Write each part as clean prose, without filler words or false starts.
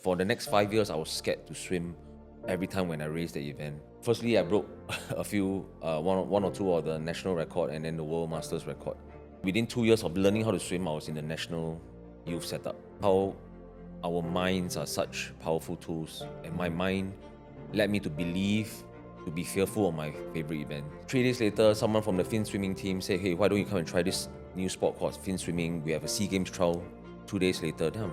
for the next 5 years, I was scared to swim every time when I raced the event. Firstly, I broke a few, one or two of the national record and then the World Masters record. Within 2 years of learning how to swim, I was in the national youth setup. How our minds are such powerful tools, and my mind led me to believe, to be fearful of my favorite event. 3 days later, someone from the Finn swimming team said, hey, why don't you come and try this new sport called Finn swimming? We have a SEA Games trial 2 days later. Damn,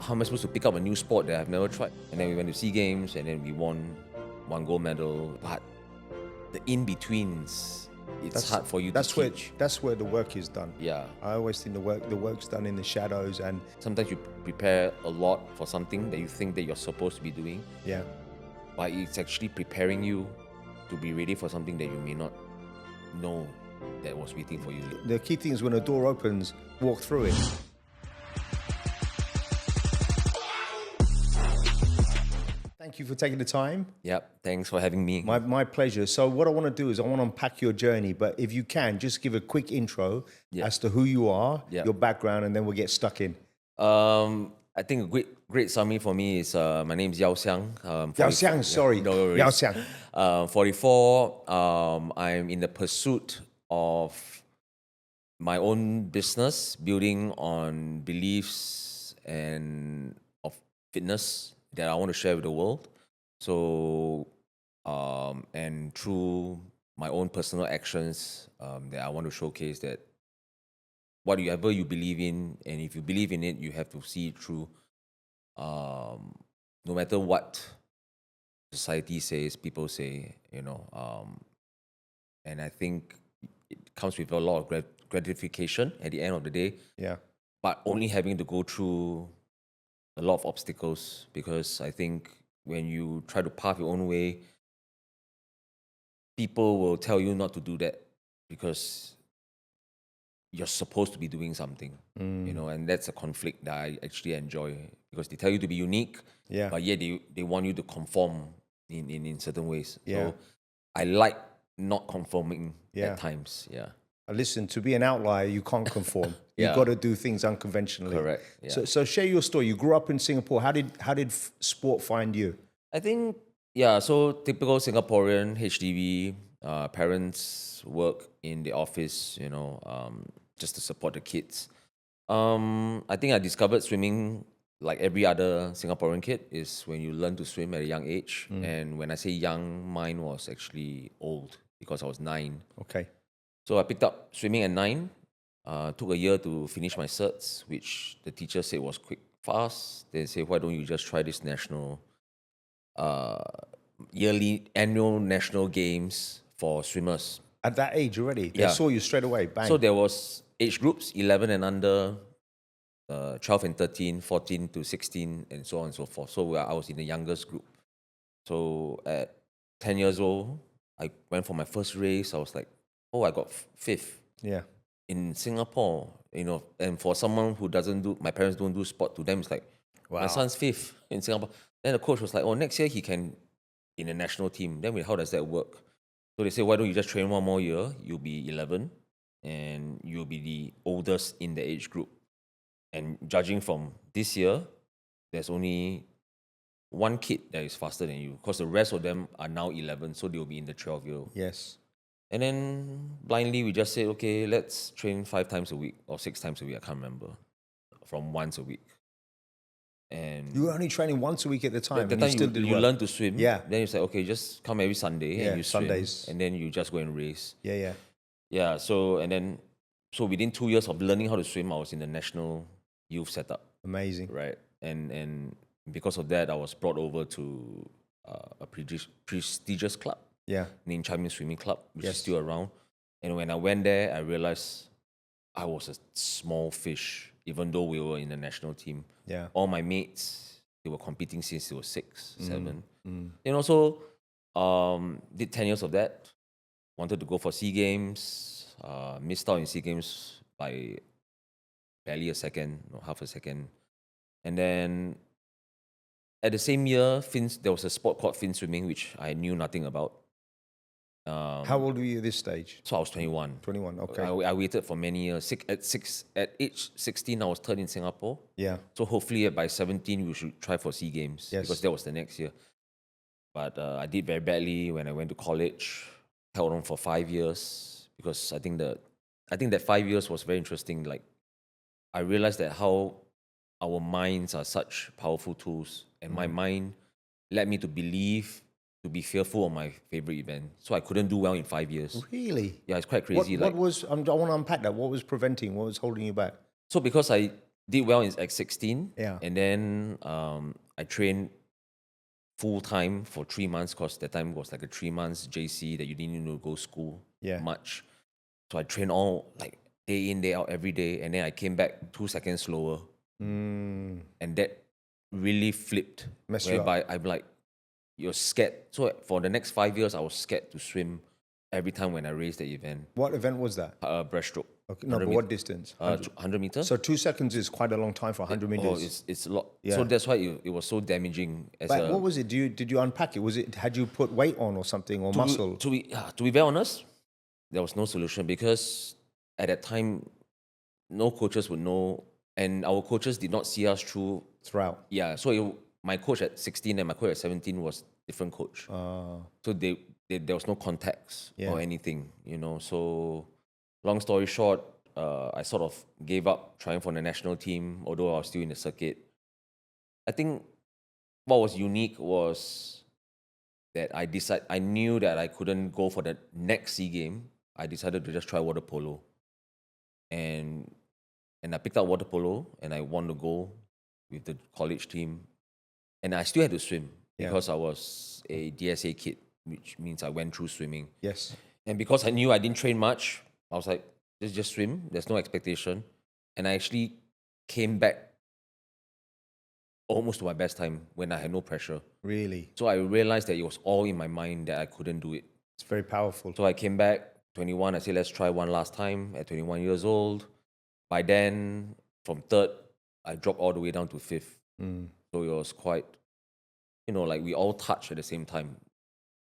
how am I supposed to pick up a new sport that I've never tried? And then we went to SEA Games and then we won 1 gold medal. But the in-betweens, it's hard for you to teach. That's where the work is done. Yeah. I always think the work's done in the shadows, and sometimes you prepare a lot for something that you think that you're supposed to be doing. Yeah. But it's actually preparing you to be ready for something that you may not know that was waiting for you. The key thing is when a door opens, walk through it. Thank you for taking the time. Yep, thanks for having me. My pleasure. So what I want to do is I want to unpack your journey, but if you can, just give a quick intro as to who you are, your background, and then we'll get stuck in. I think a great summary for me is my name is Yao Xiang. Yao Xiang, sorry. No worries. Yao Xiang. 44. I'm in the pursuit of my own business, building on beliefs and of fitness that I want to share with the world. So, and through my own personal actions, that I want to showcase that whatever you believe in, and if you believe in it, you have to see it through. No matter what society says, people say, and I think it comes with a lot of gratification at the end of the day. Yeah. But only having to go through a lot of obstacles, because I think when you try to path your own way, people will tell you not to do that because you're supposed to be doing something, and that's a conflict that I actually enjoy, because they tell you to be unique, but yet they want you to conform in certain ways. So I like not conforming at times. Yeah. Listen, to be an outlier, you can't conform. You've got to do things unconventionally. Correct. Yeah. So share your story. You grew up in Singapore. How did sport find you? I think, so typical Singaporean HDB, parents work in the office, just to support the kids. I think I discovered swimming like every other Singaporean kid is when you learn to swim at a young age. And when I say young, mine was actually old because I was 9. Okay. So I picked up swimming at 9. Took a year to finish my certs, which the teacher said was fast. They said, why don't you just try this annual national games for swimmers? At that age already? They saw you straight away, bang. So there was age groups, 11 and under, 12 and 13, 14 to 16, and so on and so forth. So I was in the youngest group. So at 10 years old, I went for my first race. I was like, I got 5th. Yeah. In Singapore, and for someone who my parents don't do sport, to them it's like, my son's 5th in Singapore. Then the coach was like, next year he can in the national team. Then how does that work? So they say, why don't you just train 1 more year? You'll be 11 and you'll be the oldest in the age group. And judging from this year, there's only 1 kid that is faster than you, because the rest of them are now 11, so they'll be in the 12-year-old. Yes. And then blindly we just said, okay, let's train 5 times a week or 6 times a week. I can't remember. From once a week. And you were only training once a week at the time. At the time you learn to swim. Yeah. Then you say, okay, just come every Sunday and you swim. Sundays. And then you just go and race. Yeah. Yeah. So within 2 years of learning how to swim, I was in the national youth setup. Amazing. Right. And because of that, I was brought over to a prestigious club. Yeah. Named Chinese Swimming Club, which is still around. And when I went there, I realized I was a small fish, even though we were in the national team. Yeah. All my mates, they were competing since they were 6, 7. And also did 10 years of that. Wanted to go for SEA Games. Missed out in SEA Games by barely a second, half a second. And then at the same year, there was a sport called Finn swimming, which I knew nothing about. How old were you at this stage? So I was 21. 21, okay. I waited for many years. At age 16, I was third in Singapore. Yeah. So hopefully by 17, we should try for SEA Games because that was the next year. But I did very badly when I went to college. Held on for 5 years because I think that 5 years was very interesting. Like I realized that how our minds are such powerful tools, and my mind led me to believe, to be fearful of my favorite event. So I couldn't do well in 5 years. Really? Yeah, it's quite crazy. What was, I want to unpack that. What was preventing, what was holding you back? So because I did well at 16, Yeah. and then I trained full time for 3 months because that time was like a 3 months JC that you didn't need to go school much. So I trained all like day in, day out, every day, and then I came back 2 seconds slower. And that really flipped. Whereby I'm like, you're scared. So for the next 5 years, I was scared to swim every time when I raced the event. What event was that? Breaststroke. Okay. No, but what distance? 100 meters. So 2 seconds is quite a long time for 100 meters. It's a lot. Yeah. So that's why it was so damaging. But what was it? Did you unpack it? Had you put weight on or something, or muscle? To be very honest, there was no solution because at that time, no coaches would know, and our coaches did not see us throughout. Yeah. So my coach at 16 and my coach at 17 was different coach. So there was no context or anything, So long story short, I sort of gave up trying for the national team, although I was still in the circuit. I think what was unique was that I knew that I couldn't go for the next SEA game. I decided to just try water polo. And I picked up water polo and I won the gold with the college team. And I still had to swim because I was a DSA kid, which means I went through swimming. Yes. And because I knew I didn't train much, I was like, let's just swim. There's no expectation. And I actually came back almost to my best time when I had no pressure. Really? So I realized that it was all in my mind that I couldn't do it. It's very powerful. So I came back, 21. I said, let's try one last time at 21 years old. By then, from third, I dropped all the way down to fifth. So it was quite, like we all touched at the same time.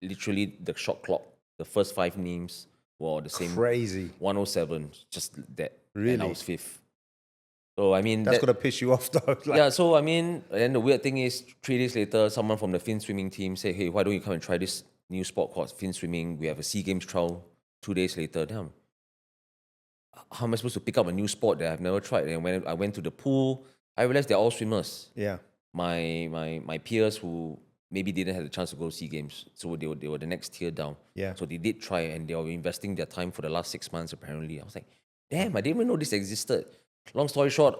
Literally, the shot clock, the first 5 names were the same. Crazy. 107, just that. Really? And I was fifth. So, I mean... That's going to piss you off, though. Yeah, so, I mean, and the weird thing is, 3 days later, someone from the fin swimming team said, hey, why don't you come and try this new sport called fin swimming? We have a SEA Games trial 2 days later. Damn. How am I supposed to pick up a new sport that I've never tried? And when I went to the pool, I realized they're all swimmers. Yeah. My peers who maybe didn't have the chance to go SEA Games, so they were the next tier down. Yeah. So they did try, and they were investing their time for the last 6 months. Apparently, I was like, damn, I didn't even know this existed. Long story short,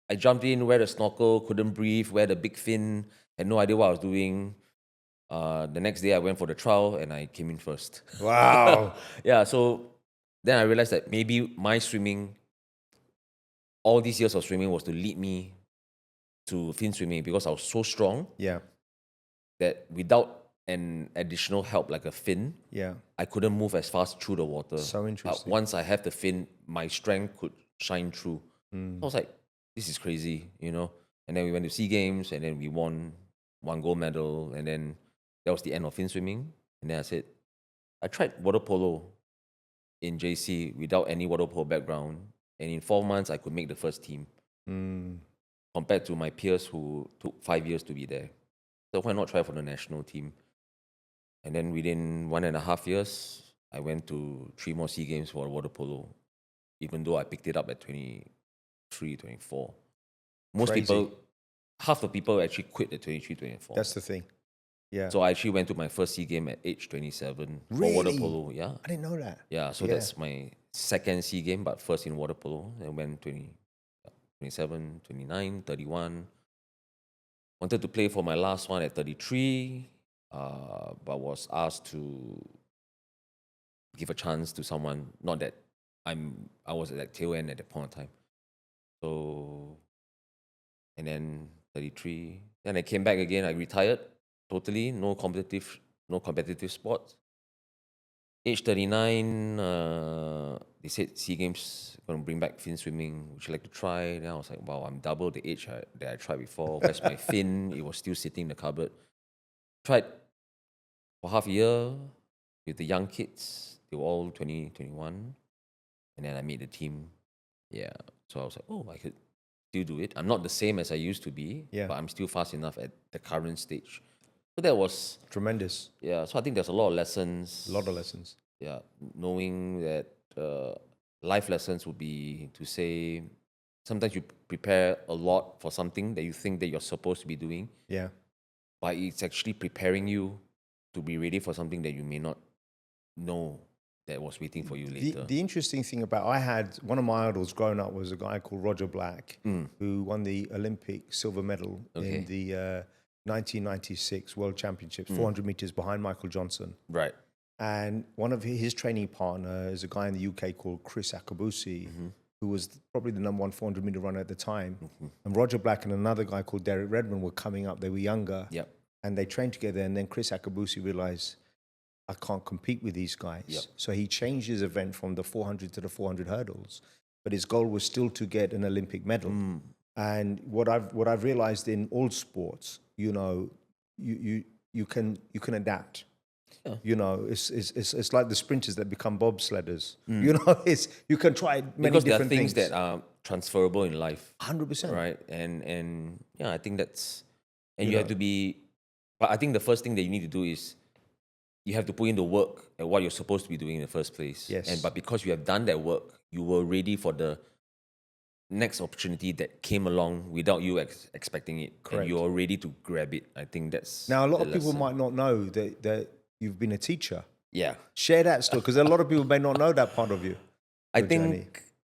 I jumped in, wear the snorkel, couldn't breathe, wear the big fin, had no idea what I was doing. The next day, I went for the trial, and I came in first. Wow. Yeah. So then I realized that maybe my swimming, all these years of swimming, was to lead me to fin swimming because I was so strong. Yeah. That without an additional help like a fin, I couldn't move as fast through the water. So interesting. But once I have the fin, my strength could shine through. I was like, this is crazy, And then we went to SEA Games, and then we won 1 gold medal, and then that was the end of fin swimming. And then I said, I tried water polo in JC without any water polo background, and in 4 months I could make the first team. Compared to my peers who took 5 years to be there. So why not try for the national team? And then within 1.5 years, I went to 3 more SEA Games for water polo, even though I picked it up at 23, 24. Most Crazy. people, half the people actually quit at 23, 24. That's the thing. Yeah. So I actually went to my first SEA Game at age 27 Really? for water polo. Yeah. I didn't know that. Yeah, so that's my second SEA Game, but first in water polo. I went 27, 29, 31. Wanted to play for my last one at 33, but was asked to give a chance to someone. Not that I was at that tail end at that point in time. So, and then 33. Then I came back again. I retired totally. No competitive sports. Age 39, they said SEA Games going to bring back fin swimming. Would you like to try? Then I was like, wow, I'm double the age that I tried before. Where's my fin? It was still sitting in the cupboard. Tried for half a year. with the young kids. They were all 20, 21. And then I made the team. Yeah. So I was like, oh, I could still do it. I'm not the same as I used to be, but I'm still fast enough at the current stage. So that was tremendous. Yeah. So I think there's a lot of lessons. A lot of lessons. Yeah. Knowing that life lessons would be to say, sometimes you prepare a lot for something that you think that you're supposed to be doing. Yeah. But it's actually preparing you to be ready for something that you may not know that was waiting for you later. The interesting thing about, I had one of my idols growing up was a guy called Roger Black, who won the Olympic silver medal in the 1996 World Championships, 400 meters behind Michael Johnson. Right. And one of his training partners is a guy in the UK called Chris Akabusi, who was probably the number one 400 meter runner at the time. And Roger Black and another guy called Derek Redmond were coming up. They were younger. Yep. And they trained together. And then Chris Akabusi realized, I can't compete with these guys. Yep. So he changed his event from the 400 to the 400 hurdles. But his goal was still to get an Olympic medal. And what I've realized in all sports, you know, you can adapt. Yeah. You know, it's like the sprinters that become bobsledders. You know, you can try many because different there are things things that are transferable in life. 100%. Right. And yeah, I think that's, and you have to be, but I think the first thing that you need to do is you have to put in the work at what you're supposed to be doing in the first place. Yes. But because you have done that work, you were ready for the next opportunity that came along without you expecting it. Correct. And you're ready to grab it. I think that's now a lot of the people lesson. might not know that you've been a teacher. Yeah. Share that story, because a lot of people may not know that part of you. I journey.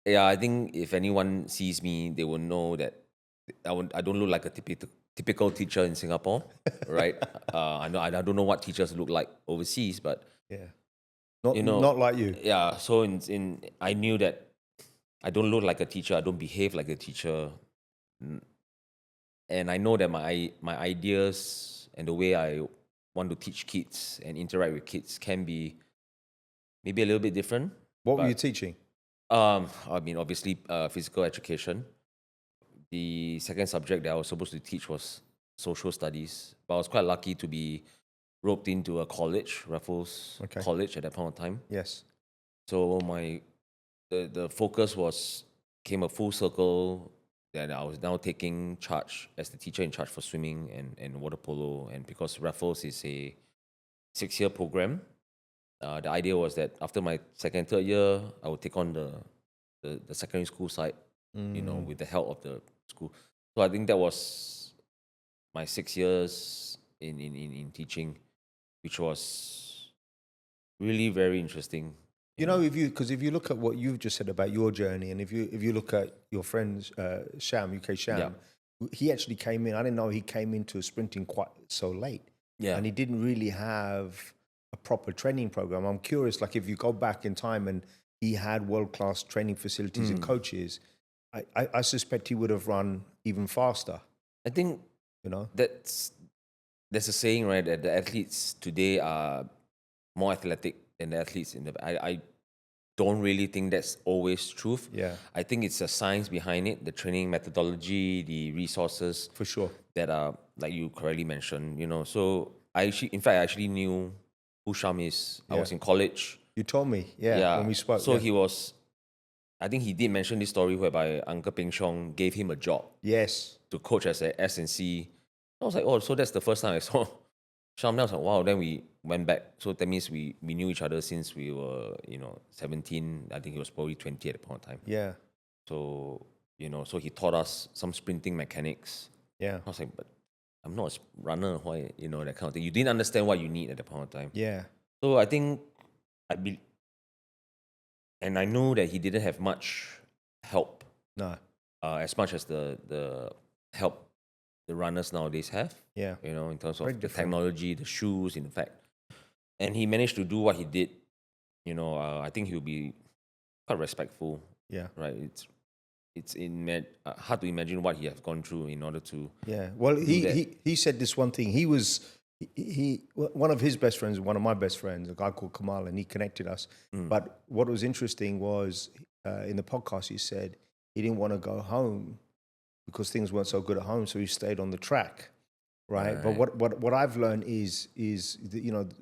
think if anyone sees me, they will know that I don't look like a typical teacher in Singapore, right? I don't know what teachers look like overseas, but not like you. Yeah. So I knew that I don't look like a teacher. I don't behave like a teacher, and I know that my ideas and the way I want to teach kids and interact with kids can be maybe a little bit different. What were you teaching? I mean, obviously, physical education. The second subject that I was supposed to teach was social studies, but I was quite lucky to be roped into a college, Raffles College at that point of time. Yes. So the focus came a full circle. That I was now taking charge as the teacher in charge for swimming and water polo. And because Raffles is a 6-year program, the idea was that after my second, third year, I would take on the secondary school side, you know, with the help of the school. So I think that was my 6 years in teaching, which was really very interesting. You know, if you look at what you've just said about your journey, and if you look at your friend Xiang, UK Xiang, he actually came in. I didn't know he came into sprinting quite so late. Yeah, and he didn't really have a proper training program. I'm curious, like if you go back in time and he had world-class training facilities and coaches, I suspect he would have run even faster. I think, you know, there's a saying, right, that the athletes today are more athletic than the athletes in the. I don't really think that's always truth. Yeah, I think it's a science behind it, the training methodology, the resources, for sure, that are like you correctly mentioned. You know, so I actually knew who Sham is. I was in college. You told me, when we spoke. So he was. I think he did mention this story whereby Uncle Peng Chong gave him a job. Yes. To coach as a S&C. I was like, oh, so that's the first time I saw Sham. I was like, wow. Then we went back. So that means we knew each other since we were, 17. I think he was probably 20 at the point of time. Yeah. So, so he taught us some sprinting mechanics. Yeah. I was like, but I'm not a runner. Why, that kind of thing. You didn't understand what you need at the point of time. Yeah. So I think and I know that he didn't have much help. No. As much as the help the runners nowadays have. Yeah. In terms of the technology, the shoes, in fact. And he managed to do what he did. I think he'll be quite respectful. Yeah. Right. It's hard to imagine what he has gone through in order to. Yeah. Well, he said this one thing. He was one of his best friends, one of my best friends, a guy called Kamal, and he connected us. But what was interesting was in the podcast he said he didn't want to go home because things weren't so good at home, so he stayed on the track, right? But what I've learned is that,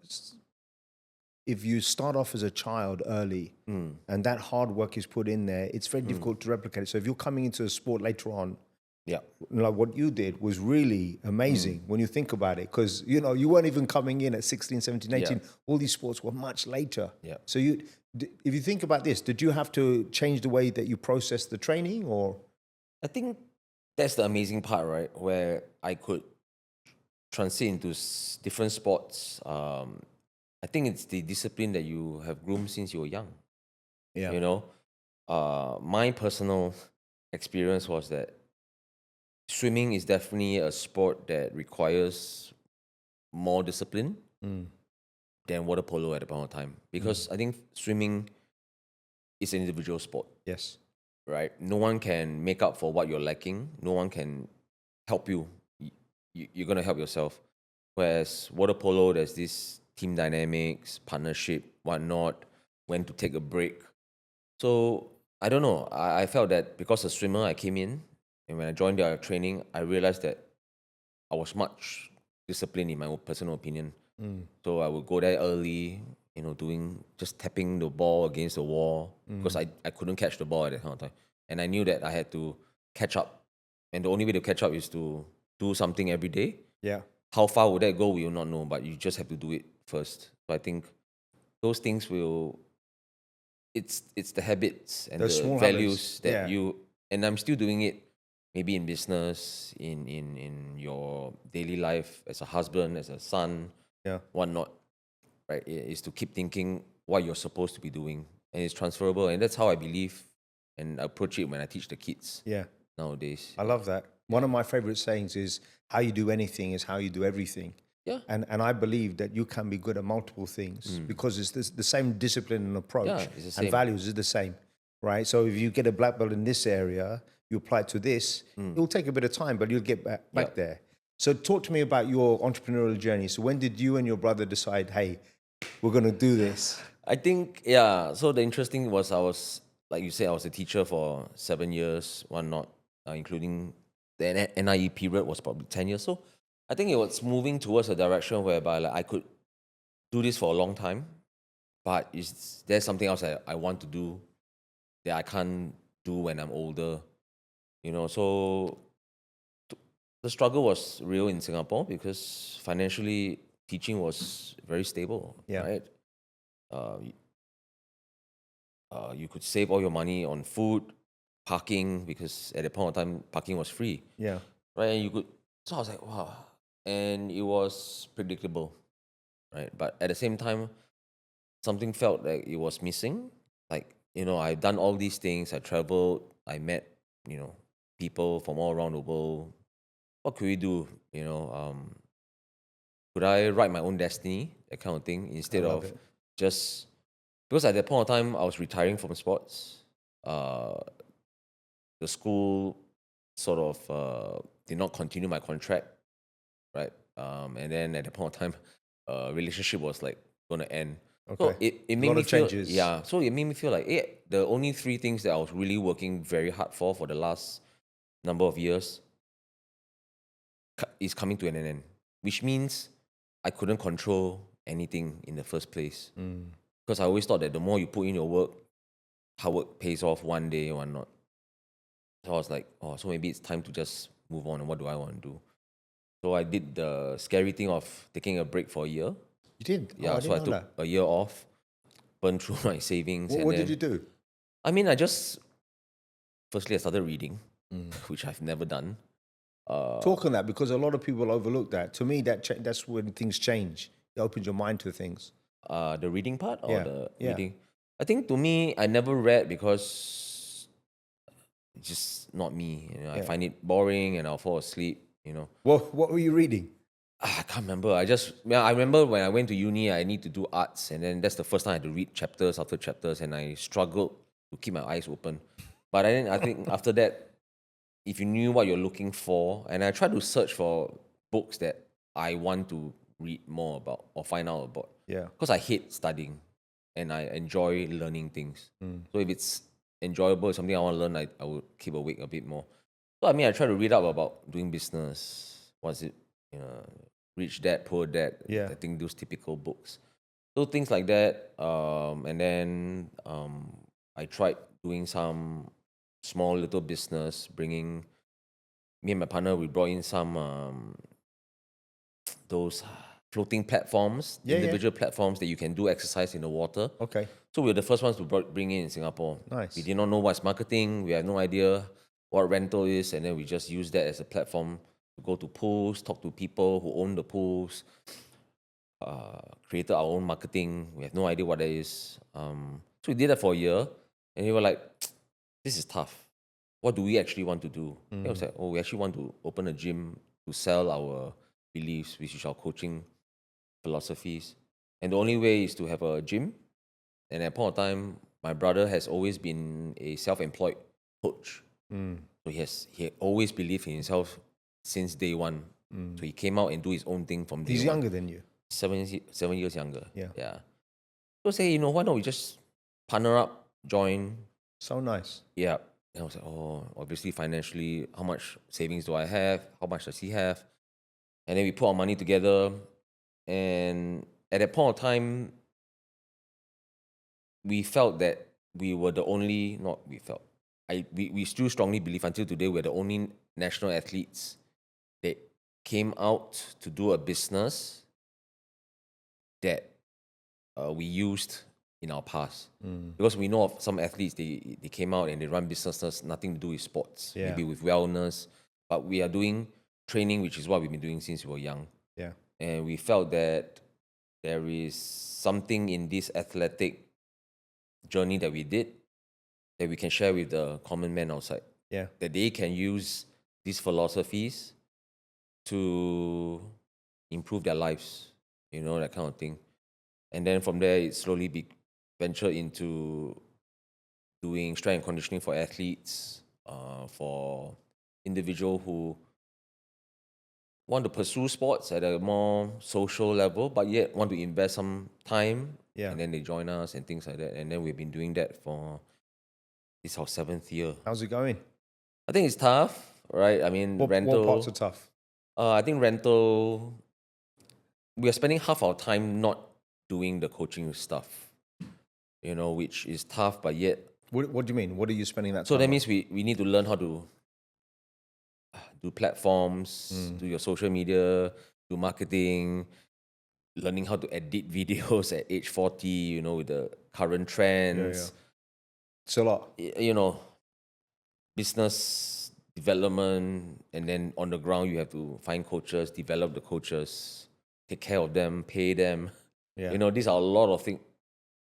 if you start off as a child early and that hard work is put in there, it's very difficult to replicate it. So if you're coming into a sport later on, Yeah. like what you did was really amazing when you think about it, because you weren't even coming in at 16, 17, 18. All these sports were much later. Yeah. So if you think about this, did you have to change the way that you process the training, or? I think that's the amazing part, right? Where I could transit into different sports. I think it's the discipline that you have groomed since you were young. Yeah. You know, my personal experience was that swimming is definitely a sport that requires more discipline than water polo at the point of time, because I think swimming is an individual sport. Yes. Right? No one can make up for what you're lacking. No one can help you. You're going to help yourself. Whereas water polo, there's this team dynamics, partnership, whatnot, when to take a break. So I don't know. I felt that because a swimmer, I came in, and when I joined their training, I realized that I was much disciplined in my own personal opinion. So I would go there early, just tapping the ball against the wall, because I couldn't catch the ball at that kind of time. And I knew that I had to catch up. And the only way to catch up is to do something every day. Yeah. How far would that go, we will not know, but you just have to do it first. So I think those things it's the habits and the small values habits. that and I'm still doing it, maybe in business, in your daily life, as a husband, as a son, whatnot, right? Is to keep thinking what you're supposed to be doing, and it's transferable, and that's how I believe and approach it when I teach the kids nowadays. I love that. One of my favorite sayings is, how you do anything is how you do everything. Yeah. And I believe that you can be good at multiple things because it's the same discipline and approach it's the and same. values is the same, right? So if you get a black belt in this area, you apply it to this, it will take a bit of time, but you'll get back there. So talk to me about your entrepreneurial journey. So when did you and your brother decide, hey, we're going to do this? I think, so the interesting was, I was, like you said, I was a teacher for 7 years, whatnot, including the NIE period was probably 10 years. So I think it was moving towards a direction whereby I could do this for a long time, but there's something else I want to do that I can't do when I'm older. So the struggle was real in Singapore, because financially teaching was very stable, right? You could save all your money on food, parking, because at that point of time, parking was free. Yeah. Right, and you could. So I was like, wow, and it was predictable, right? But at the same time, something felt like it was missing. Like, I've done all these things. I traveled. I met, people from all around the world. What could we do? Could I write my own destiny? That kind of thing, instead of just, because at that point of time I was retiring from sports. The school sort of did not continue my contract, right? And then at that point of time, relationship was like going to end. Okay. So it made lot me of feel, changes. so it made me feel like the only three things that I was really working very hard for the last number of years is coming to an end, which means I couldn't control anything in the first place. Because I always thought that the more you put in your work, hard work pays off one day or not. So I was like, so maybe it's time to just move on, and what do I want to do? So I did the scary thing of taking a break for a year. You did? Yeah, so I took a year off, burned through my savings. What did you do? I mean, firstly, I started reading, which I've never done. Talk on that, because a lot of people overlook that. To me, that's when things change. It opens your mind to things. The reading part or the reading? I think to me, I never read because it's just not me. I find it boring and I'll fall asleep. What were you reading? I can't remember. I remember when I went to uni, I need to do arts, and then that's the first time I had to read chapters after chapters, and I struggled to keep my eyes open. But I think after that, if you knew what you're looking for, and I tried to search for books that I want to read more about or find out about. Yeah. Because I hate studying, and I enjoy learning things. So if it's enjoyable, something I want to learn, I would keep awake a bit more. So I try to read up about doing business. What's it? Rich Dad, Poor Dad. Yeah. I think those typical books. So things like that. And then I tried doing some small little business, bringing me and my partner, we brought in some those floating platforms, Yeah, yeah. individual platforms that you can do exercise in the water. Okay. So we were the first ones to bring in Singapore. Nice. We did not know what's marketing. We had no idea what rental is, and then we just used that as a platform to go to pools, talk to people who own the pools, created our own marketing. We have no idea what that is. So we did that for a year, and we were like, this is tough. What do we actually want to do? I was like, we actually want to open a gym to sell our beliefs, which is our coaching philosophies. And the only way is to have a gym. And at that point of time, my brother has always been a self-employed coach. So he always believed in himself since day one. So he came out and do his own thing from day He's one. younger than you. 7 years younger. Yeah. So say, why don't we just partner up, join? So nice. Yeah. And I was like, obviously financially, how much savings do I have? How much does he have? And then we put our money together. And at that point of time, we felt that we were the only, not we felt, we still strongly believe until today we're the only national athletes that came out to do a business that we used in our past. Because we know of some athletes, they came out and they run businesses, nothing to do with sports, maybe with wellness. But we are doing training, which is what we've been doing since we were young. Yeah. And we felt that there is something in this athletic journey that we did that we can share with the common man outside. Yeah. That they can use these philosophies to improve their lives, that kind of thing. And then from there, it slowly ventured into doing strength and conditioning for athletes, for individuals who want to pursue sports at a more social level, but yet want to invest some time. Yeah. And then they join us and things like that. And then we've been doing that it's our 7th year. How's it going? I think it's tough, right? I mean, rental. What parts are tough? I think rental, we are spending half our time not doing the coaching stuff, which is tough, but yet. What do you mean? What are you spending that time So that on? means we need to learn how to do platforms, do your social media, do marketing, learning how to edit videos at age 40, with the current trends. It's a lot. Business development, and then on the ground you have to find coaches, develop the coaches, take care of them, pay them. Yeah. These are a lot of things.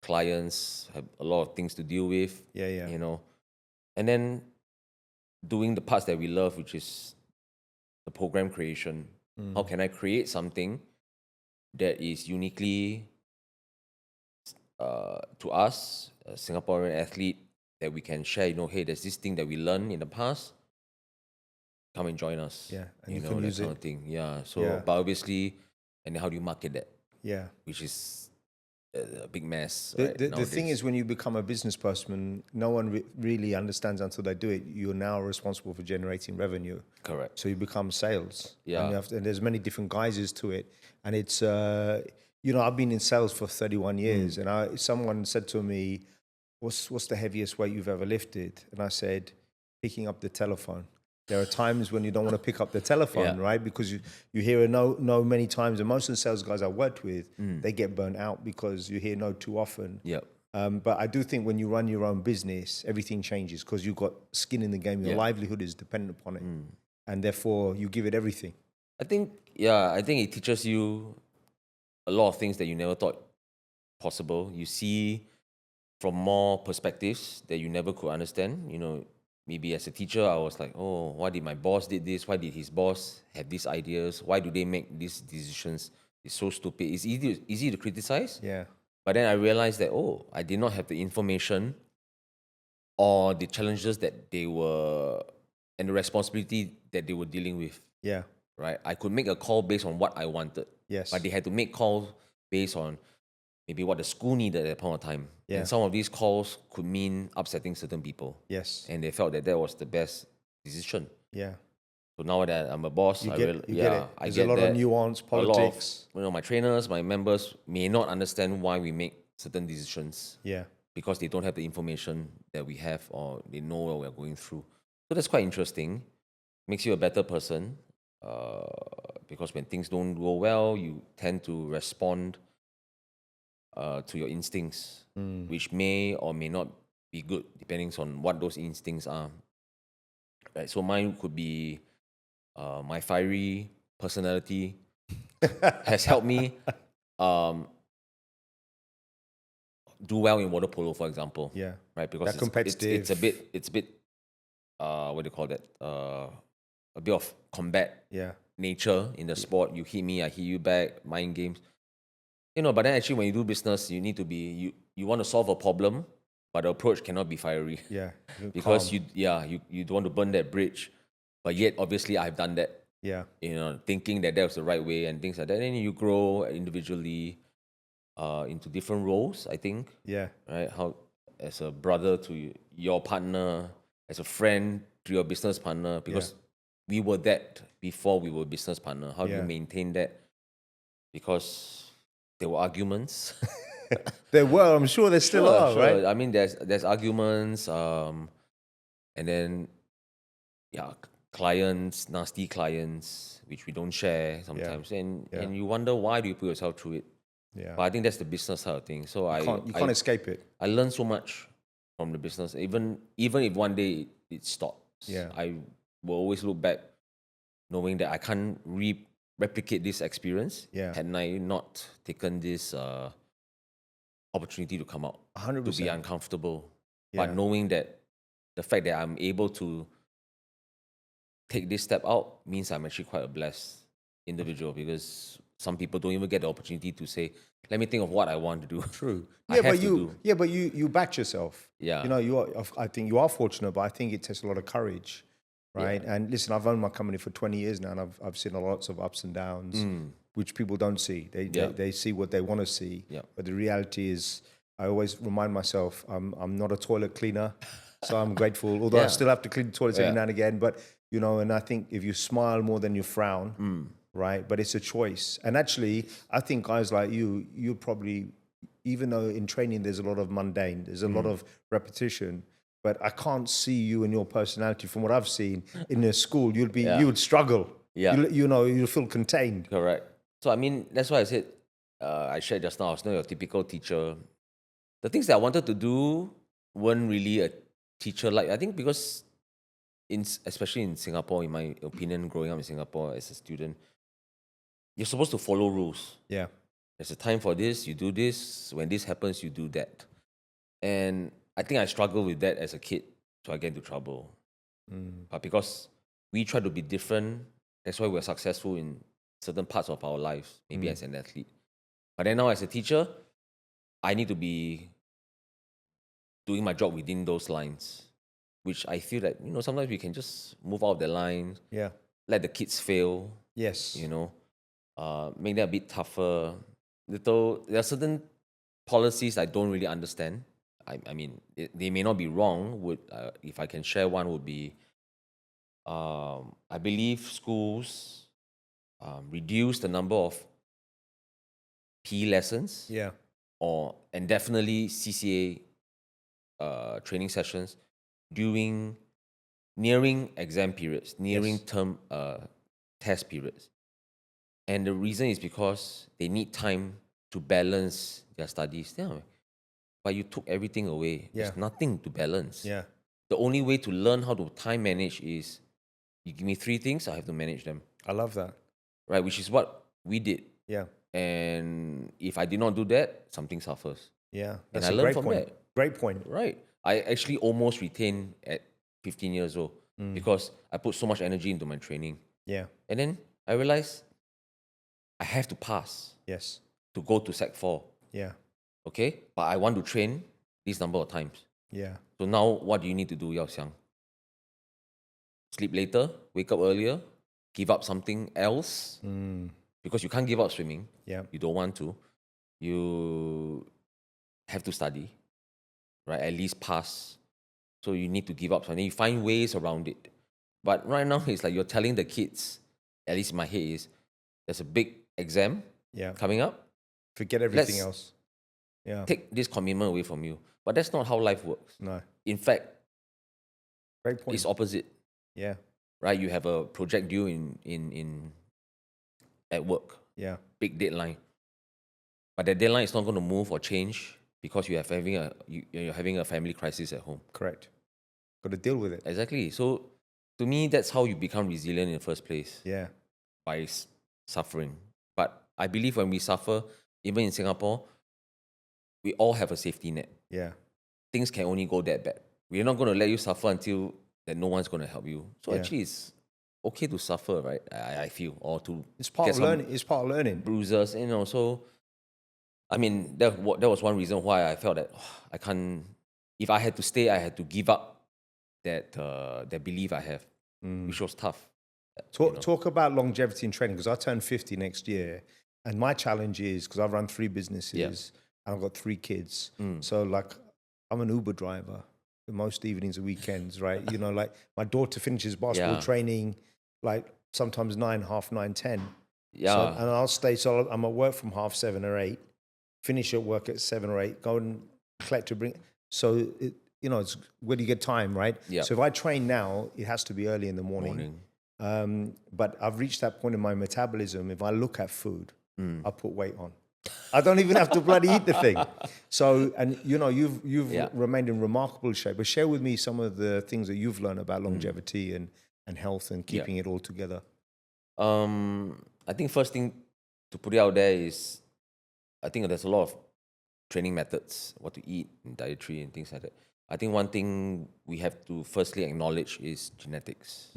Clients have a lot of things to deal with. Yeah. And then doing the parts that we love, which is the program creation. How can I create something that is uniquely to us, a Singaporean athlete, that we can share, hey, there's this thing that we learned in the past. Come and join us. Yeah, and you can that use kind it. of thing. Yeah. So, but obviously, and then how do you market that? Yeah. Which is a big mess. The thing is, when you become a business person, no one really understands until they do it. You're now responsible for generating revenue. Correct. So you become sales. Yeah. And there's many different guises to it. And it's, I've been in sales for 31 years. And someone said to me, what's the heaviest weight you've ever lifted? And I said, picking up the telephone. There are times when you don't want to pick up the telephone, right? Because you hear a no many times. And most of the sales guys I worked with, they get burnt out because you hear no too often. Yep. But I do think when you run your own business, everything changes because you've got skin in the game. Your livelihood is dependent upon it. And therefore, you give it everything. I think it teaches you a lot of things that you never thought possible. You see from more perspectives that you never could understand. Maybe as a teacher, I was like, oh, why did my boss did this? Why did his boss have these ideas? Why do they make these decisions? It's so stupid. It's easy to criticize. Yeah. But then I realized that, I did not have the information or the challenges that they were, and the responsibility that they were dealing with. Yeah. Right? I could make a call based on what I wanted. Yes. But they had to make calls based on maybe what the school needed at that point of time. Yeah. And some of these calls could mean upsetting certain people. Yes. And they felt that was the best decision. Yeah. So now that I'm a boss, You I get, real, you yeah, get it. I There's get a lot that. of nuance, A lot politics. of, my trainers, my members may not understand why we make certain decisions Yeah. because they don't have the information that we have or they know what we're going through. So that's quite interesting. Makes you a better person because when things don't go well, you tend to respond to your instincts, which may or may not be good depending on what those instincts are. Right. So mine could be my fiery personality has helped me do well in water polo, for example. Yeah. Right, because That competitive. it's a bit what do you call that? A bit of combat Yeah. nature in the sport. You hit me, I hit you back, mind games. But then actually when you do business, you need to be you want to solve a problem, but the approach cannot be fiery. Yeah. Because Calm. you don't want to burn that bridge. But yet obviously I've done that. Yeah. Thinking that was the right way and things like that. And you grow individually into different roles, I think. Yeah. Right? How as a brother to your partner, as a friend to your business partner, because we were that before we were business partner. How do you maintain that? Because there were arguments. There were, I'm sure there still are, Sure. right? I mean, there's arguments, and then clients, nasty clients, which we don't share sometimes, and you wonder why do you put yourself through it. Yeah. But I think that's the business side of things. So You can't escape it. I learned so much from the business. Even if one day it stops, I will always look back knowing that I can't replicate this experience had I not taken this opportunity to come out, 100%. to be uncomfortable. But knowing that the fact that I'm able to take this step out means I'm actually quite a blessed individual, because some people don't even get the opportunity to say, let me think of what I want to do. True. I have to do. But you back yourself. Yeah. I think you are fortunate, but I think it takes a lot of courage, right? Yeah. And listen, I've owned my company for 20 years now, and I've seen lots of ups and downs, which people don't see. They see what they want to see, but the reality is, I always remind myself, I'm not a toilet cleaner, so I'm grateful. Although I still have to clean the toilets every now and again, but and I think if you smile more than you frown, right? But it's a choice. And actually, I think guys like you probably, even though in training there's a lot of mundane, there's a lot of repetition, but I can't see you and your personality from what I've seen in a school. You would struggle. Yeah. You'll feel contained. Correct. So, I mean, that's why I said, I shared just now, I was not your typical teacher. The things that I wanted to do weren't really a teacher-like. I think because, especially in Singapore, in my opinion, growing up in Singapore as a student, you're supposed to follow rules. Yeah. There's a time for this, you do this. When this happens, you do that. And I think I struggled with that as a kid, so I get into trouble. But because we try to be different, that's why we're successful in certain parts of our lives, maybe as an athlete. But then now as a teacher, I need to be doing my job within those lines, which I feel that, sometimes we can just move out of the line, let the kids fail, Yes. make that a bit tougher. There are certain policies I don't really understand. I mean, they may not be wrong. If I can share one, would be, I believe schools reduce the number of PE lessons. Yeah. And definitely CCA training sessions nearing exam periods, nearing term test periods. And the reason is because they need time to balance their studies. Yeah. But you took everything away. Yeah. There's nothing to balance. Yeah. The only way to learn how to time manage is you give me 3 things, I have to manage them. I love that. Right, which is what we did. Yeah. And if I did not do that, something suffers. Yeah. And That's I a learned great from point. that. Great point. Right. I actually almost retained at 15 years old because I put so much energy into my training. Yeah. And then I realized I have to pass Yes. to go to Sec 4. Yeah. Okay? But I want to train this number of times. Yeah. So now what do you need to do, Yao Xiang? Sleep later, wake up earlier, give up something else. Because you can't give up swimming. Yeah. You don't want to. You have to study, right? At least pass. So you need to give up something. You find ways around it. But right now, it's like you're telling the kids, at least in my head, is there's a big exam coming up. Forget everything else. Yeah. Take this commitment away from you. But that's not how life works. No. In fact, great point. It's opposite. Yeah. Right? You have a project due in at work. Yeah. Big deadline. But that deadline is not going to move or change because you're having a family crisis at home. Correct. Got to deal with it. Exactly. So to me, that's how you become resilient in the first place. Yeah. By suffering. But I believe when we suffer, even in Singapore, we all have a safety net. Yeah. Things can only go that bad. We're not going to let you suffer until that no one's going to help you. So actually, it's okay to suffer, right? I feel, or to it's part of learning. It's part of learning. Bruises, So, I mean, that was one reason why I felt that I can't. If I had to stay, I had to give up that belief I have, which was tough. Talk about longevity in training, because I turn 50 next year, and my challenge is, because I've run 3 businesses and I've got 3 kids, so like I'm an Uber driver most evenings and weekends, right? Like my daughter finishes basketball training like sometimes 9, half 9, 10. Yeah. So, and I'll stay, so I'm at work from 7:30 or 8, finish at work at 7 or 8, go and collect to bring. So, it's where do you get time, right? Yeah. So if I train now, it has to be early in the morning. But I've reached that point in my metabolism. If I look at food, I put weight on. I don't even have to bloody eat the thing. So, and you've remained in remarkable shape. But share with me some of the things that you've learned about longevity and health and keeping it all together. I think first thing to put it out there is, I think there's a lot of training methods, what to eat, and dietary and things like that. I think one thing we have to firstly acknowledge is genetics.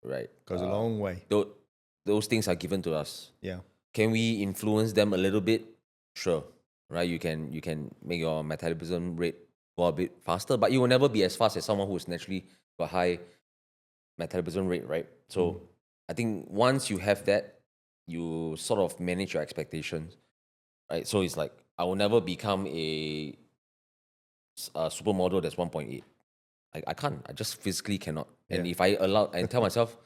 Right, goes a long way. Those things are given to us. Yeah. Can we influence them a little bit? Sure. Right. You can make your metabolism rate go a bit faster, but you will never be as fast as someone who's naturally got high metabolism rate, right? So I think once you have that, you sort of manage your expectations, right? So it's like I will never become a supermodel that's 1.8. I can't. I just physically cannot. And if I allow and tell myself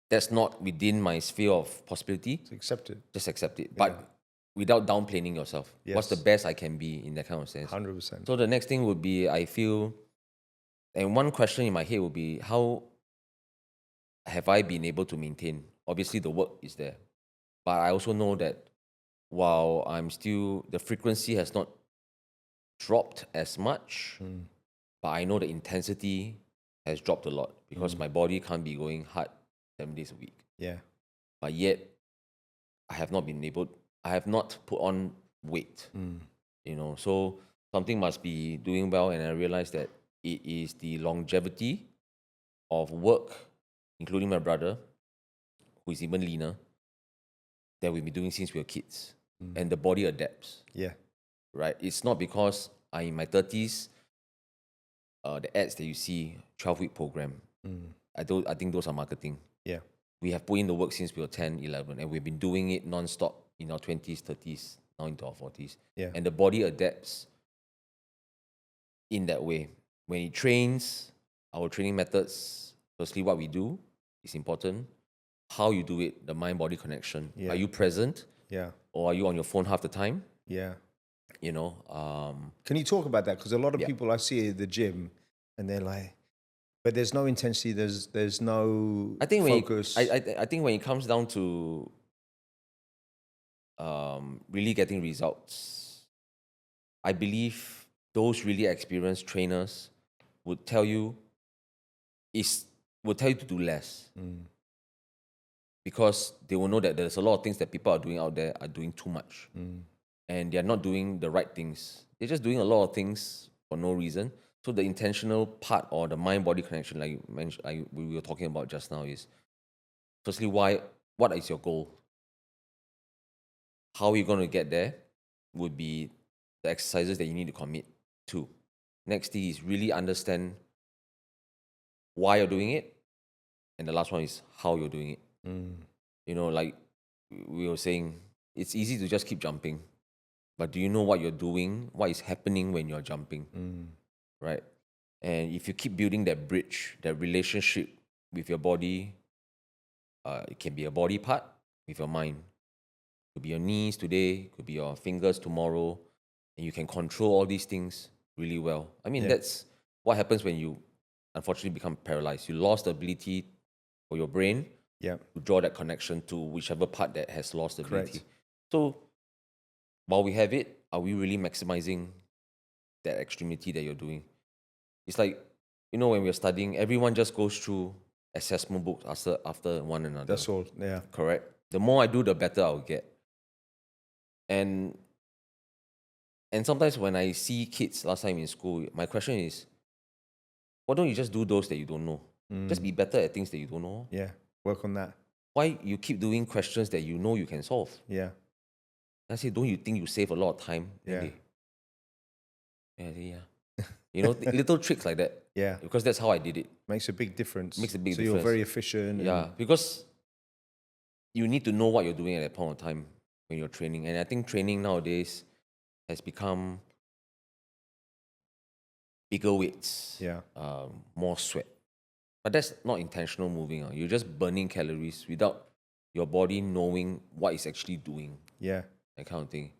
that's not within my sphere of possibility, just accept it. But without downplaying yourself. Yes. What's the best I can be in that kind of sense? 100%. So the next thing would be, I feel, and one question in my head would be, how have I been able to maintain? Obviously, the work is there. But I also know that while I'm still, the frequency has not dropped as much, but I know the intensity has dropped a lot because my body can't be going hard 7 days a week. Yeah. But yet, I have not put on weight. So something must be doing well, and I realized that it is the longevity of work, including my brother, who is even leaner, that we've been doing since we were kids. And the body adapts. Yeah. Right? It's not because I'm in my 30s, the ads that you see, 12-week program, I think those are marketing. Yeah. We have put in the work since we were 10, 11, and we've been doing it non-stop in our 20s, 30s, now into our 40s. Yeah. And the body adapts in that way. When it trains, our training methods, firstly, what we do is important. How you do it, the mind-body connection. Yeah. Are you present? Yeah. Or are you on your phone half the time? Yeah. Can you talk about that? Because a lot of people I see at the gym, and they're like, but there's no intensity, there's no focus. I think when it comes down to really getting results, I believe those really experienced trainers would tell you to do less. Because they will know that there's a lot of things that people are doing out there are doing too much. And they're not doing the right things. They're just doing a lot of things for no reason. So the intentional part, or the mind-body connection, like you mentioned, we were talking about just now, is firstly, what is your goal? How are you going to get there would be the exercises that you need to commit to. Next thing is really understand why you're doing it. And the last one is how you're doing it. Like we were saying, it's easy to just keep jumping. But do you know what you're doing? What is happening when you're jumping? Right? And if you keep building that bridge, that relationship with your body. It can be a body part with your mind. It could be your knees today, could be your fingers tomorrow, and you can control all these things really well. I mean, that's what happens when you unfortunately become paralyzed. You lost the ability for your brain to draw that connection to whichever part that has lost the ability. So while we have it, are we really maximizing that extremity that you're doing? It's like, when we're studying, everyone just goes through assessment books after one another. That's all, yeah. Correct. The more I do, the better I'll get. And sometimes when I see kids last time in school, my question is, why don't you just do those that you don't know? Just be better at things that you don't know. Yeah, work on that. Why you keep doing questions that you know you can solve? Yeah. I say, don't you think you save a lot of time? Yeah. Little tricks like that. Yeah. Because that's how I did it. Makes a big difference. Makes a big so difference. You're very efficient. Yeah, because you need to know what you're doing at that point of time when you're training. And I think training nowadays has become bigger weights, more sweat. But that's not intentional moving. You're just burning calories without your body knowing what it's actually doing. Yeah. That kind of thing.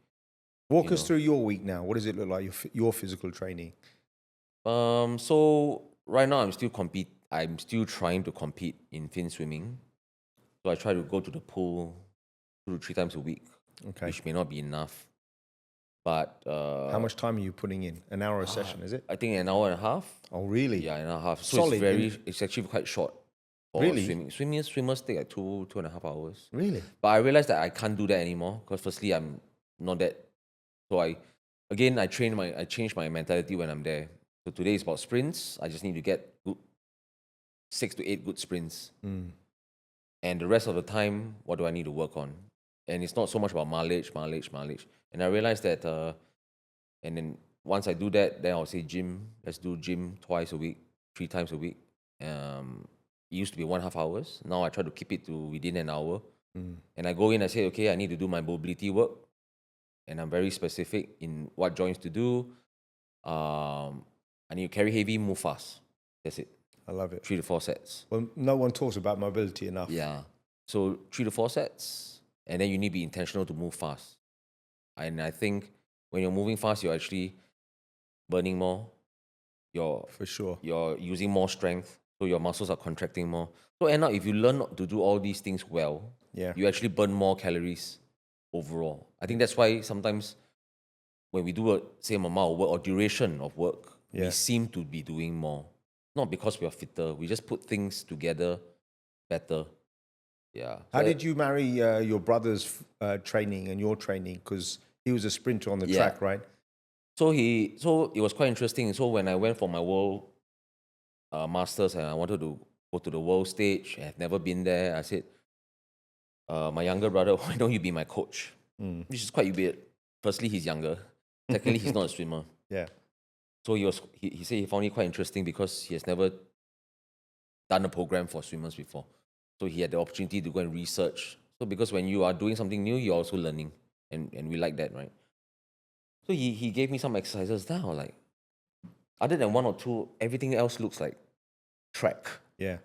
Walk us through your week now. What does it look like, your physical training? So right now I'm still trying to compete in fin swimming. So I try to go to the pool 2 to 3 times a week, which may not be enough. But how much time are you putting in? An hour a session, is it? I think an hour and a half. Oh, really? Yeah, an hour and a half. So Solid. it's actually quite short for really? swimming. Swimmers take like 2.5 hours. Really? But I realized that I can't do that anymore because firstly I'm not that. So I changed my mentality when I'm there. So today is about sprints. I just need to get 6 to 8 good sprints. And the rest of the time, what do I need to work on? And it's not so much about mileage. And I realized that, and then once I do that, then I'll say gym. Let's do gym twice a week, 3 times a week. It used to be 1.5 hours. Now I try to keep it to within an hour. And I go in, I say, okay, I need to do my mobility work. And I'm very specific in what joints to do. I need to carry heavy, move fast. That's it. I love it. 3 to 4 sets. Well, no one talks about mobility enough. Yeah. So 3 to 4 sets, and then you need to be intentional to move fast. And I think when you're moving fast, you're actually burning more. For sure. You're using more strength, so your muscles are contracting more. So end up, if you learn to do all these things well, you actually burn more calories overall. I think that's why sometimes when we do a same amount of work or duration of work, we seem to be doing more. Not because we are fitter, we just put things together better. Yeah. How did you marry your brother's training and your training? Because he was a sprinter on the track, right? So it was quite interesting. So when I went for my world masters and I wanted to go to the world stage, I had never been there. I said, my younger brother, why don't you be my coach? Which is quite weird. Firstly, he's younger. Secondly, he's not a swimmer. Yeah. So he said he found it quite interesting because he has never done a program for swimmers before. So he had the opportunity to go and research. So because when you are doing something new, you're also learning. And we like that, right? So he gave me some exercises now, like, other than 1 or 2, everything else looks like track. Yeah.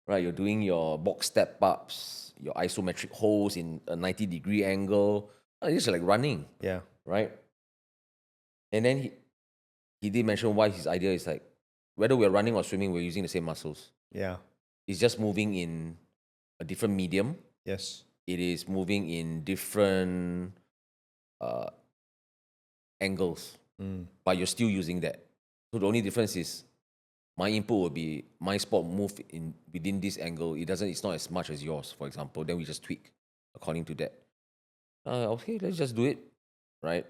Right, you're doing your box step-ups, your isometric holds in a 90-degree angle. It's like running. Yeah. Right? And then he did mention why his idea is like, whether we're running or swimming, we're using the same muscles. Yeah. It's just moving in a different medium. Yes. It is moving in different angles, but you're still using that. So the only difference is my input will be my sport move within this angle. It's not as much as yours, for example. Then we just tweak according to that. Okay, let's just do it, right?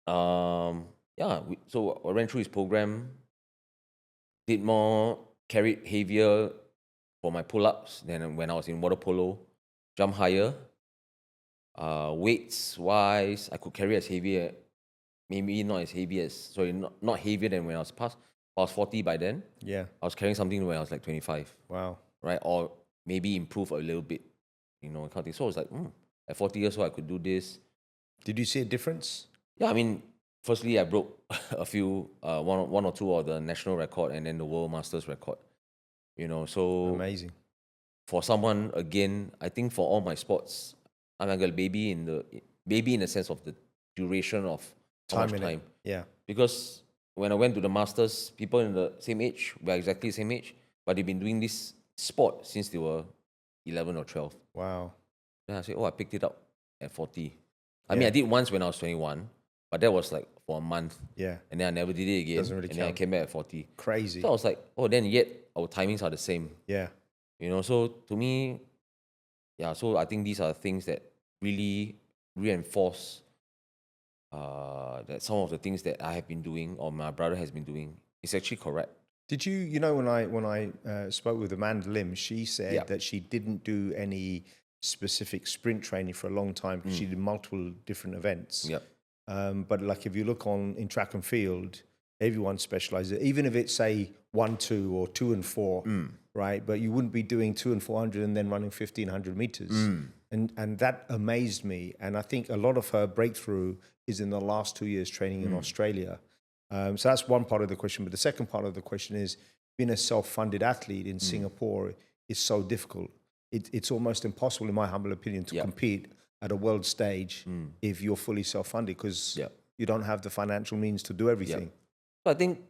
So I ran through his program, did more, carried heavier for my pull-ups than when I was in water polo, jump higher. Weights wise, I could carry as heavy, maybe not as heavy as, not heavier than when I was past. I was 40 by then. Yeah. I was carrying something when I was like 25. Wow. Right? Or maybe improve a little bit, kind of thing. So I was like, at 40 years old, I could do this. Did you see a difference? Yeah, I mean, firstly, I broke a few, one or two of the national record and then the world masters record, So amazing. For someone, again, I think for all my sports, I'm like a baby in the sense of the duration of how much time. Yeah. Because when I went to the Masters, people in the same age, we're exactly the same age, but they've been doing this sport since they were 11 or 12. Wow. Then I said, I picked it up at 40. I mean, I did once when I was 21, but that was like for a month. Yeah. And then I never did it again. Doesn't really and then I count. came back at 40. Crazy. So I was like, then yet our timings are the same. Yeah. So to me, so I think these are things that really reinforce that some of the things that I have been doing or my brother has been doing is actually correct. Did you when I spoke with Amanda Lim, she said that she didn't do any specific sprint training for a long time because she did multiple different events. Yep. But like if you look in track and field, everyone specializes, even if it's say 1-2 or 2 and 4, right? But you wouldn't be doing 2 and 400 and then running 1500 meters. And that amazed me. And I think a lot of her breakthrough is in the last 2 years training in Australia. So that's one part of the question. But the second part of the question is being a self-funded athlete in Singapore is so difficult. It's almost impossible, in my humble opinion, to compete at a world stage if you're fully self-funded because you don't have the financial means to do everything. So I think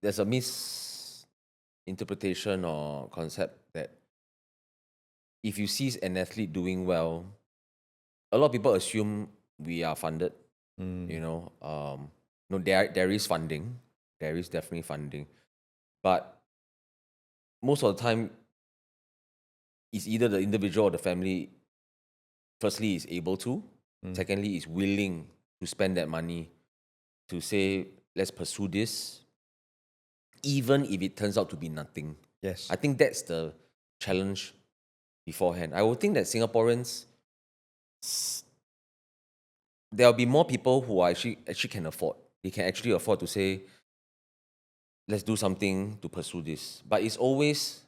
there's a misinterpretation or concept that if you see an athlete doing well, a lot of people assume we are funded. No, there is funding. There is definitely funding. But most of the time, it's either the individual or the family, firstly, is able to. Secondly, is willing to spend that money to say, let's pursue this, even if it turns out to be nothing. Yes. I think that's the challenge beforehand. I would think that Singaporeans, there'll be more people who are actually can afford. They can actually afford to say, let's do something to pursue this. But it's always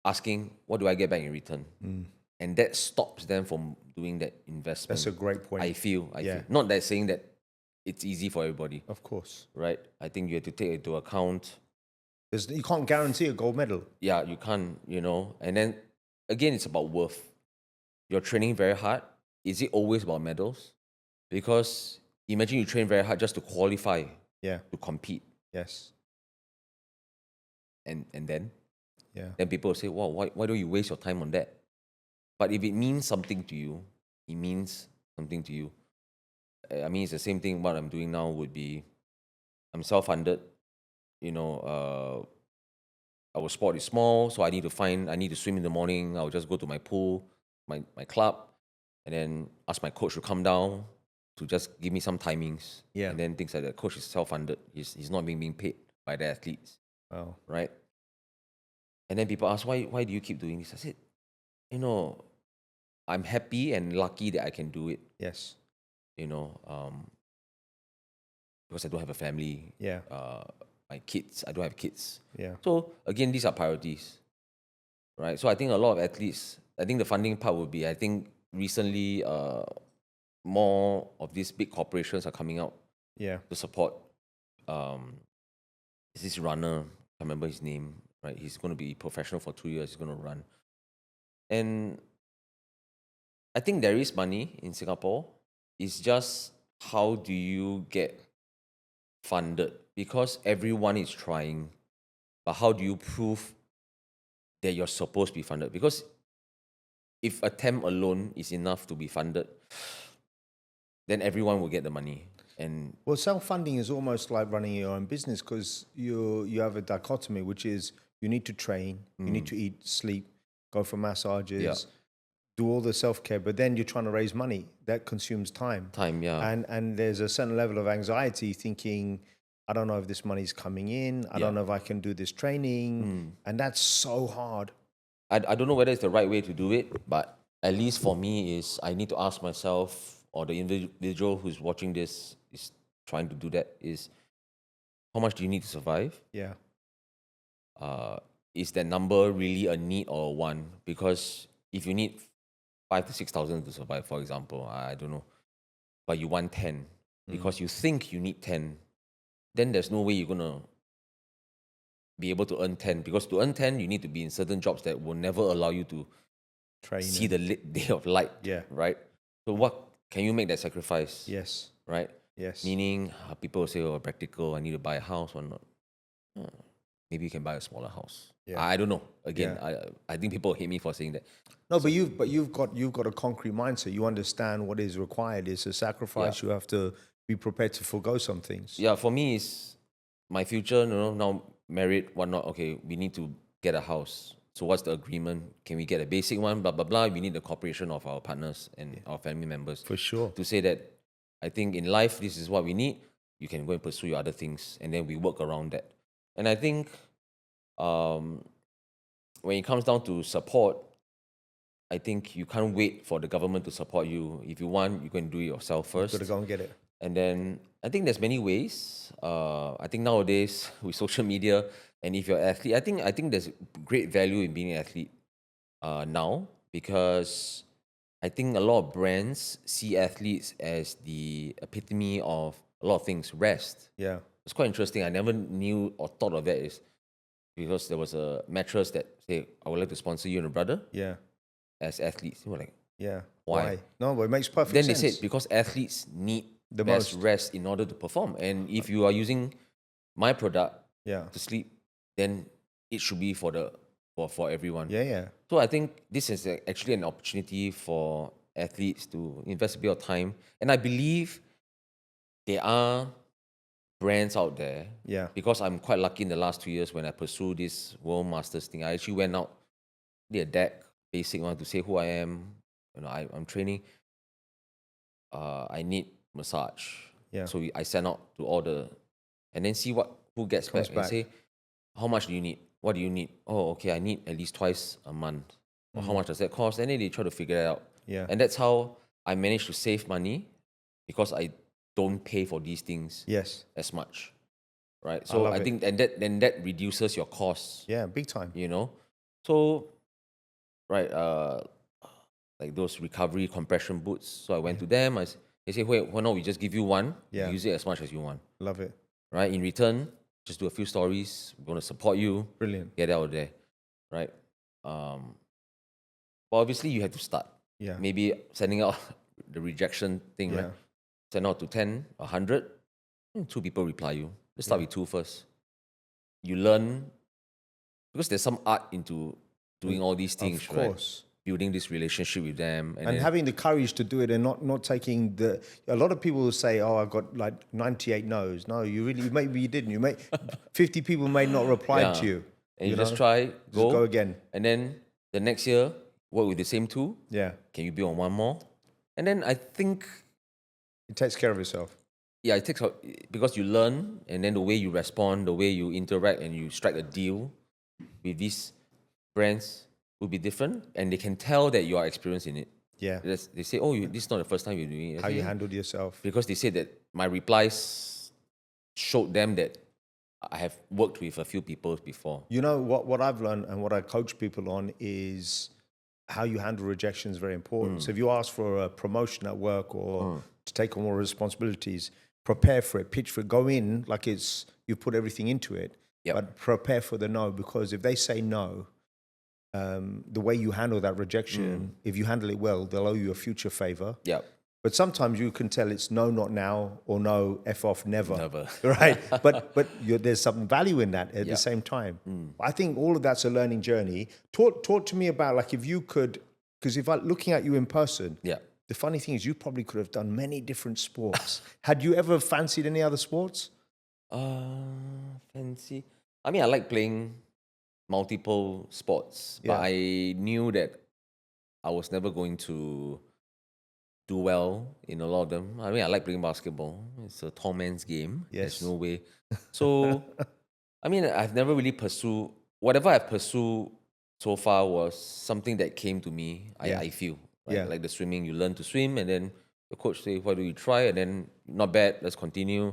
asking, what do I get back in return? And that stops them from doing that investment. That's a great point. I feel. Not that saying that it's easy for everybody. Of course. Right? I think you have to take into account. You can't guarantee a gold medal. Yeah, you can't, And then, again, it's about worth. You're training very hard. Is it always about medals? Because imagine you train very hard just to qualify, to compete. Yes. And then? Yeah. Then people will say, wow, why don't you waste your time on that? But if it means something to you, it means something to you. I mean, it's the same thing. What I'm doing now would be, I'm self-funded. Our sport is small, so I need to swim in the morning. I'll just go to my pool, my club, and then ask my coach to come down to just give me some timings. Yeah. And then things like that. Coach is self-funded. He's not being paid by the athletes. Wow. Right? And then people ask, why do you keep doing this? I said, I'm happy and lucky that I can do it. Yes. Because I don't have a family. Yeah. My kids, I don't have kids. Yeah. So again, these are priorities, right? So I think a lot of athletes, I think the funding part would be, I think recently more of these big corporations are coming out to support. This runner, I remember his name, right? He's going to be professional for 2 years. He's going to run. And I think there is money in Singapore. It's just how do you get funded? Because everyone is trying. But how do you prove that you're supposed to be funded? Because if attempt alone is enough to be funded, then everyone will get the money. And well, self-funding is almost like running your own business because you have a dichotomy, which is you need to train, you need to eat, sleep, go for massages, do all the self-care, but then you're trying to raise money. That consumes time. And there's a certain level of anxiety thinking, I don't know if this money's coming in. I don't know if I can do this training. And that's so hard. I don't know whether it's the right way to do it, but at least for me is I need to ask myself, or the individual who's watching this is trying to do that, is how much do you need to survive? Yeah. Is that number really a need or a want? Because if you need 5,000 to 6,000 to survive, for example, I don't know, but you want 10 because you think you need 10, then there's no way you're gonna be able to earn 10, because to earn 10, you need to be in certain jobs that will never allow you to see the day of light. Yeah. Right? So what can you make that sacrifice? Yes. Right? Yes. Meaning, people say, oh, practical, I need to buy a house or not. Maybe you can buy a smaller house. Yeah. I don't know. Again, I think people hate me for saying that. No, but you've got a concrete mindset. You understand what is required. It's a sacrifice. You have to be prepared to forgo some things. Yeah, for me, it's my future. Now married, whatnot. Okay, we need to get a house. So what's the agreement? Can we get a basic one? Blah blah blah. We need the cooperation of our partners and our family members For sure. to say that I think in life this is what we need. You can go and pursue your other things, and then we work around that. And I think when it comes down to support, I think you can't wait for the government to support you. If you want, you can do it yourself first. Got to go and get it. And then I think there's many ways. I think nowadays with social media, and if you're an athlete, I think there's great value in being an athlete now, because I think a lot of brands see athletes as the epitome of a lot of things. Rest. Yeah. It's quite interesting. I never knew or thought of that, is because there was a mattress that say, I would like to sponsor you and your brother Yeah. as athletes. You were like, Yeah. why? No, but it makes perfect Then sense. they said because athletes need The best most. rest in order to perform. And if you are using my product Yeah. to sleep, then it should be for everyone. Yeah. Yeah. So I think this is actually an opportunity for athletes to invest a bit of time. And I believe there are brands out there. Yeah. Because I'm quite lucky in the last 2 years when I pursued this World Masters thing. I actually went out, did a deck, basic one, to say who I am. I'm training. I need massage. Yeah. So I send out to all and then see who gets Comes back and back. say, how much do you need? What do you need? Oh, okay, I need at least twice a month. Or how much does that cost? And then they try to figure it out. Yeah. And that's how I managed to save money, because I don't pay for these things Yes. as much. Right? So love I it. think that reduces your costs. Yeah. Big time. So right, like those recovery compression boots. So I went to them. They say, wait, why not we just give you one? Yeah. Use it as much as you want. Love it. Right? In return, just do a few stories. We're going to support you. Brilliant. Get out there. Right? But obviously you have to start. Yeah. Maybe sending out the rejection thing, Yeah. right? Send out to 10, 100, 2 people reply you. Let's start with 2 first. You learn, because there's some art into doing all these things, Of right? course. Building this relationship with them. And then, having the courage to do it, and not taking a lot of people will say, oh, I got like 98 no's. No, maybe you didn't. 50 people may not reply to you. And you just try, go again. And then the next year, work with the same 2. Yeah. Can you be on 1 more? And then I think, It takes care of itself. yeah, it takes out, because you learn, and then the way you respond, the way you interact, and you strike a deal with these brands will be different, and they can tell that you are experienced in it. Yeah. They say, oh, this is not the first time you're doing it. How you handled yourself. Because they said that my replies showed them that I have worked with a few people before. You know, what I've learned and what I coach people on is how you handle rejection is very important. So if you ask for a promotion at work or to take on more responsibilities, prepare for it, pitch for it, go in like you put everything into it, but prepare for the no, because if they say no, the way you handle that rejection, if you handle it well, they'll owe you a future favor. Yeah. But sometimes you can tell it's no, not now, or no, F off, never. Never. Right? But there's some value in that at the same time. I think all of that's a learning journey. Talk to me about, like, if you could, because if I'm looking at you in person, the funny thing is you probably could have done many different sports. Had you ever fancied any other sports? Fancy. I mean, I like playing multiple sports, but I knew that I was never going to do well in a lot of them. I mean, I like playing basketball. It's a tall man's game. Yes. There's no way. So, I mean, I've never really pursued, whatever I've pursued so far was something that came to me, I feel. Right? Like the swimming, you learn to swim, and then the coach say, why do you try? And then, not bad, let's continue.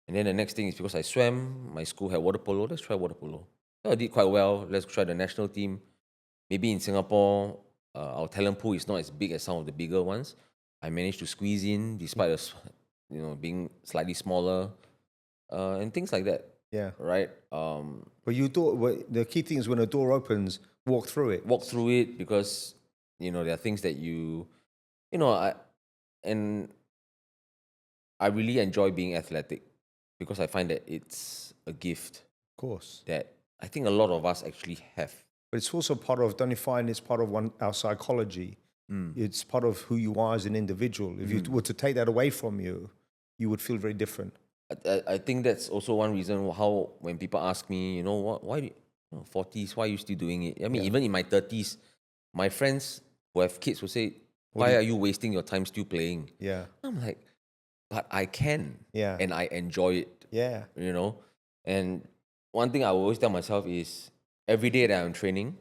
And then the next thing is, because I swam, my school had water polo, let's try water polo. So I did quite well, let's try the national team. Maybe in Singapore, our talent pool is not as big as some of the bigger ones. I managed to squeeze in despite us, being slightly smaller, and things like that. Yeah. Right. But you thought the key thing is when a door opens, walk through it. Walk through it because there are things that and I really enjoy being athletic because I find that it's a gift Of course. that I think a lot of us actually have. But it's also part of, don't you find it's part of our psychology? It's part of who you are as an individual. If you were to take that away from you, you would feel very different. I think that's also one reason how when people ask me, why 40s, why are you still doing it? I mean, even in my 30s, my friends who have kids will say, why are you wasting your time still playing? Yeah. I'm like, but I can. Yeah. And I enjoy it. Yeah. And one thing I always tell myself is every day that I'm training,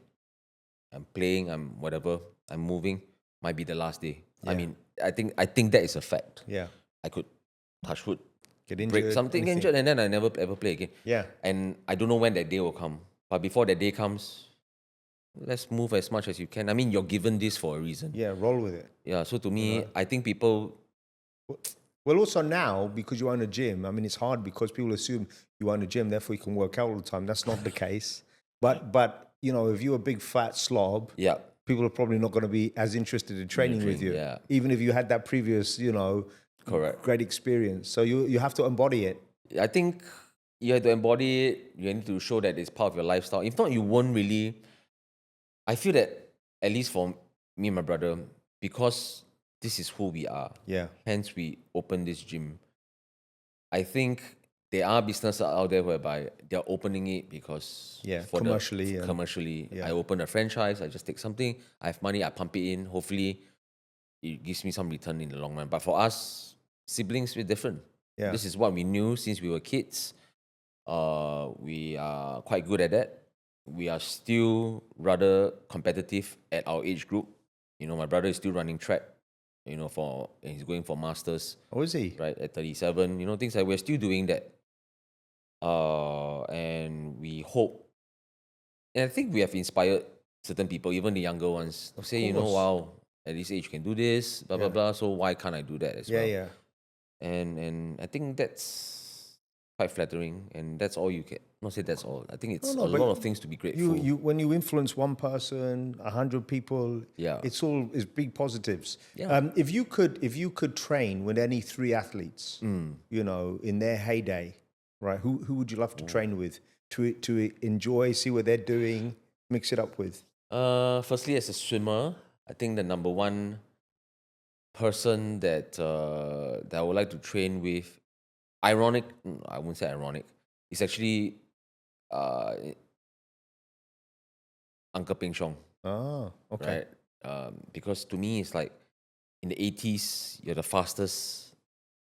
I'm playing, I'm whatever, I'm moving, might be the last day. Yeah. I mean, I think that is a fact. Yeah. I could touch wood, get injured, break something, anything. injured, and then I never ever play again. Yeah. And I don't know when that day will come. But before that day comes, let's move as much as you can. I mean, you're given this for a reason. Yeah, roll with it. Yeah, so to me, I think people... Well, also now, because you own a gym, I mean, it's hard because people assume you own a gym, therefore you can work out all the time. That's not the case. But if you're a big fat slob, yeah, people are probably not going to be as interested in training with you. Yeah. Even if you had that previous, correct, great experience. So you have to embody it. I think you have to embody it. You need to show that it's part of your lifestyle. If not, you won't really... I feel that, at least for me and my brother, because this is who we are. Yeah. Hence, we open this gym. I think there are businesses out there whereby they're opening it because commercially. Yeah. I open a franchise, I just take something, I have money, I pump it in. Hopefully, it gives me some return in the long run. But for us, siblings, we're different. Yeah. This is what we knew since we were kids. We are quite good at that. We are still rather competitive at our age group. My brother is still running track. He's going for masters. Oh, is he? Right, at 37. Things like we're still doing that. And we hope, and I think we have inspired certain people, even the younger ones, to say, wow, at this age you can do this, blah, blah, blah. So why can't I do that as well? Yeah. And I think that's quite flattering, and that's all you can. Not say that's all. I think it's a lot of things to be grateful. You when you influence one person, 100 people, it's big positives. Yeah. If you could train with any three athletes, in their heyday, right? Who would you love to train with to enjoy, see what they're doing, mix it up with? Firstly, as a swimmer, I think the number one person that I would like to train with, I wouldn't say ironic, it's actually Uncle Peng Xiong. Oh, okay. Right? Because to me, it's like in the 80s, you're the fastest,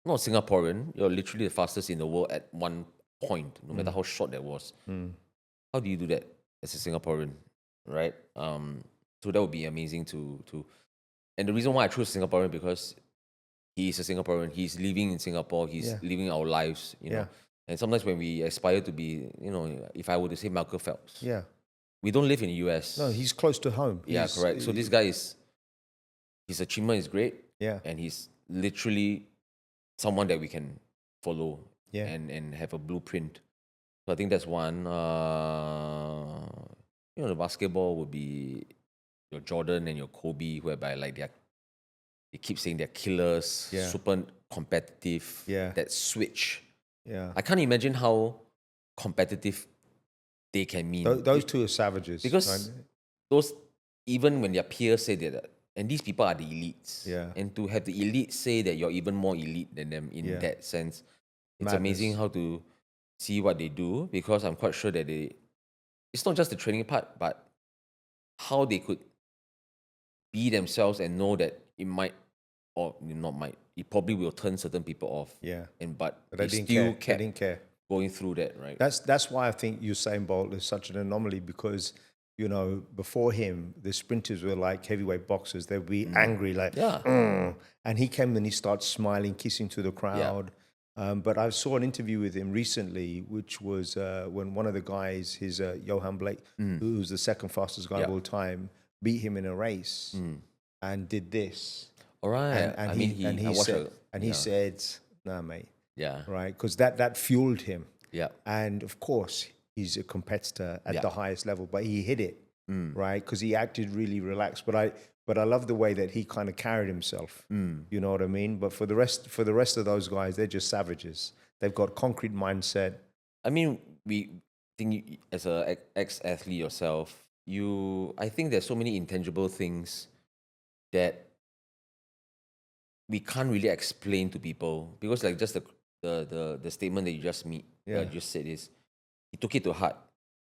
not Singaporean, you're literally the fastest in the world at one point, no matter how short that was. How do you do that as a Singaporean, right? So that would be amazing to and the reason why I chose Singaporean because he's a Singaporean, he's living in Singapore, he's living our lives, know. And sometimes when we aspire to be, if I were to say Michael Phelps, we don't live in the US. No, he's close to home. Yeah, correct. So this guy his achievement is great. Yeah. And he's literally someone that we can follow and have a blueprint. So I think that's one. The basketball would be your Jordan and your Kobe, whereby like they keep saying they're killers, super competitive, that switch. Yeah. I can't imagine how competitive they can mean. Those two are savages. Because those, even when their peers say that, and these people are the elites. Yeah. And to have the elites say that you're even more elite than them in that sense, it's amazing how to see what they do, because I'm quite sure that it's not just the training part, but how they could be themselves and know that it might, or not might, it probably will turn certain people off. Yeah. But they still didn't care. Going through that, right? That's why I think Usain Bolt is such an anomaly, because before him the sprinters were like heavyweight boxers. They'd be angry, like and he came and he started smiling, kissing to the crowd. But I saw an interview with him recently, which was when one of the guys, Johan Blake, who was the second fastest guy of all time, beat him in a race and did this. All right. And he said, "Nah, mate." Yeah. Right, because that fueled him. Yeah. And of course, he's a competitor at the highest level, but he hit it, right? Because he acted really relaxed. But I love the way that he kind of carried himself. You know what I mean? But for the rest of those guys, they're just savages. They've got concrete mindset. I mean, as a ex-athlete yourself, I think there's so many intangible things that we can't really explain to people, because like just the statement that you just said is, he took it to heart.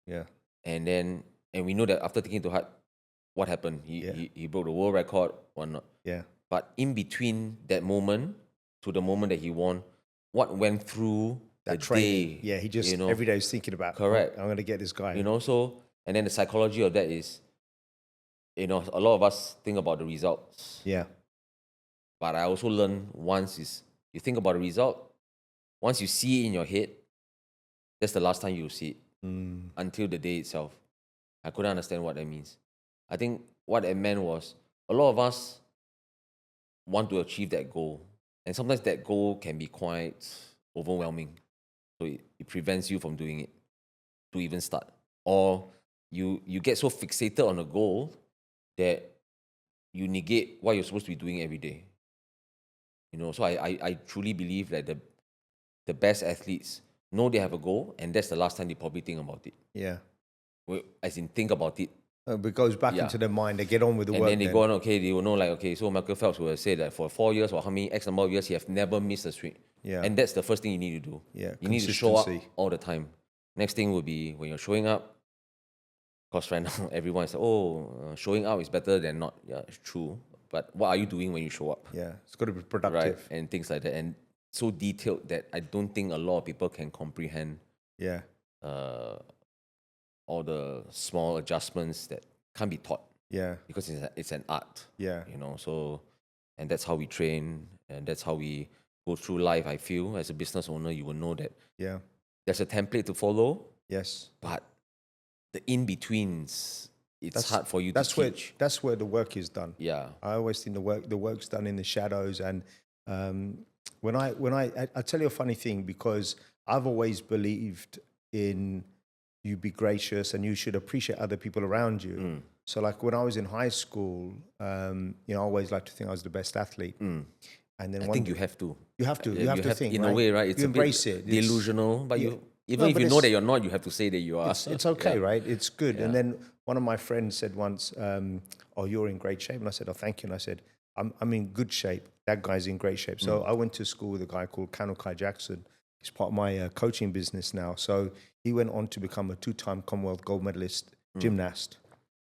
Yeah. And we know that after taking it to heart, what happened? He broke the world record or not. Yeah. But in between that moment to the moment that he won, what went through that training? Day? Yeah, he just every day is thinking about, correct. I'm going to get this guy. And then the psychology of that is, a lot of us think about the results. Yeah. But I also learned, once you think about the result, once you see it in your head, that's the last time you'll see it until the day itself. I couldn't understand what that means. I think what it meant was, a lot of us want to achieve that goal. And sometimes that goal can be quite overwhelming. So it prevents you from doing it to even start. Or you get so fixated on a goal that you negate what you're supposed to be doing every day. So I truly believe that the best athletes know they have a goal, and that's the last time they probably think about it. Yeah. As in, think about it. It goes back into their mind. They get on with the work. And then they go on, they will know, so Michael Phelps will say that for 4 years or how many X number of years, he have never missed a swim. Yeah. And that's the first thing you need to do. Yeah. You need to show up all the time. Next thing will be when you're showing up. Because right now, everyone is showing up is better than not. Yeah, it's true. But what are you doing when you show up? Yeah, it's got to be productive. Right, and things like that. And so detailed that I don't think a lot of people can comprehend. Yeah. All the small adjustments that can't be taught. Yeah. Because it's an art. Yeah. And that's how we train, and that's how we go through life. I feel as a business owner, you will know that. Yeah. There's a template to follow. Yes. But the in-betweens, it's hard for you to teach. That's where the work is done. Yeah. I always think the work's done in the shadows. And when I tell you a funny thing, because I've always believed in you be gracious and you should appreciate other people around you. So like when I was in high school, I always liked to think I was the best athlete. And then I think you have to. You have to. You have to think, in a way, right? It's you embrace it. Delusional, but even if you know that you're not, you have to say that you are. It's okay, right? It's good. Yeah. And then one of my friends said once, you're in great shape. And I said, thank you. And I said, I'm in good shape. That guy's in great shape. So I went to school with a guy called Kai Jackson. He's part of my coaching business now. So he went on to become a 2-time Commonwealth gold medalist gymnast.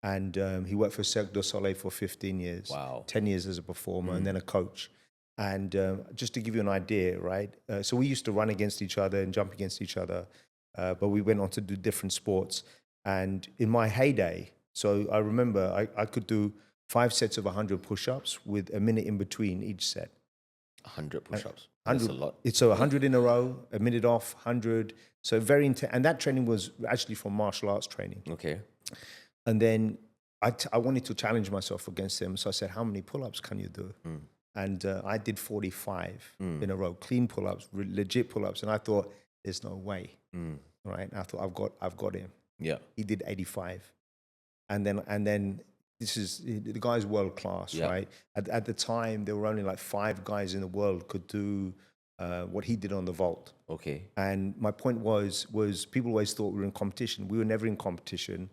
And he worked for Cirque du Soleil for 15 years. Wow. 10 years as a performer and then a coach. And just to give you an idea, right? So we used to run against each other and jump against each other, but we went on to do different sports. And in my heyday, so I remember I could do 5 sets of 100 push-ups with a minute in between each set. 100 push-ups. That's a lot. It's so 100 in a row, a minute off, 100. So very intense. And that training was actually from martial arts training. Okay. And then I wanted to challenge myself against them. So I said, how many pull-ups can you do? And I did 45 in a row, clean pull-ups, legit pull-ups. And I thought, there's no way, right? And I thought, I've got him. Yeah. He did 85. And then the guy's world class, right? At the time, there were only like 5 guys in the world could do what he did on the vault. Okay. And my point was people always thought we were in competition. We were never in competition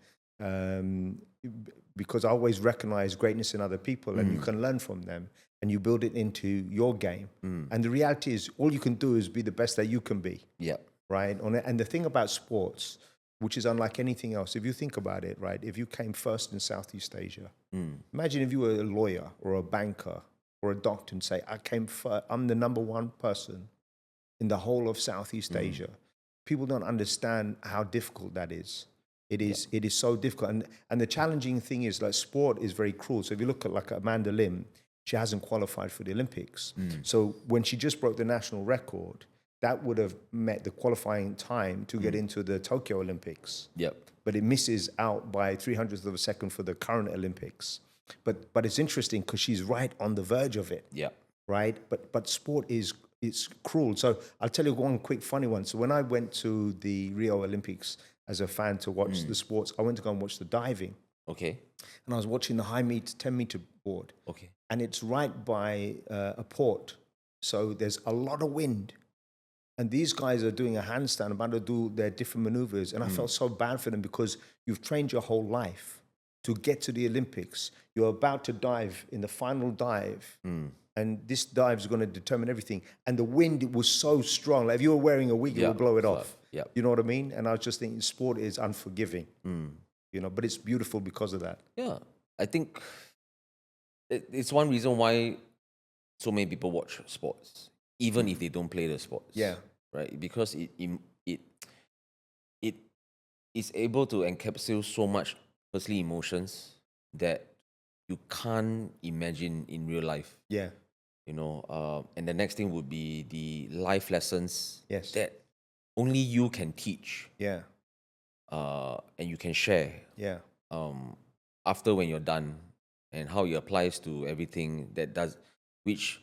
because I always recognize greatness in other people and you can learn from them and you build it into your game. And the reality is all you can do is be the best that you can be. Yeah. Right? And the thing about sports, which is unlike anything else, if you think about it, right? If you came first in Southeast Asia, imagine if you were a lawyer or a banker or a doctor and say, I came first, I'm the number 1 person in the whole of Southeast Asia. People don't understand how difficult that is. It is so difficult. And the challenging thing is like sport is very cruel. So if you look at like Amanda Lim, she hasn't qualified for the Olympics. So when she just broke the national record, that would have met the qualifying time to get into the Tokyo Olympics. Yep. But it misses out by 300th of a second for the current Olympics. But it's interesting because she's right on the verge of it. Yeah. Right? But sport is it's cruel. So I'll tell you one quick funny one. So when I went to the Rio Olympics as a fan to watch the sports, I went to go and watch the diving. Okay. And I was watching the 10-meter board. Okay. And it's right by a port. So there's a lot of wind. And these guys are doing a handstand, about to do their different maneuvers. And I felt so bad for them because you've trained your whole life to get to the Olympics. You're about to dive in the final dive. And this dive is going to determine everything. And the wind, it was so strong. Like if you were wearing a wig, it will blow it off. Yeah. You know what I mean? And I was just thinking sport is unforgiving, but it's beautiful because of that. Yeah. I think it's one reason why so many people watch sports, even if they don't play the sports. Yeah. Right? Because it is able to encapsulate so much, firstly, emotions that you can't imagine in real life. Yeah. And the next thing would be the life lessons that only you can teach. Yeah. And you can share. Yeah. After when you're done, and how it applies to everything which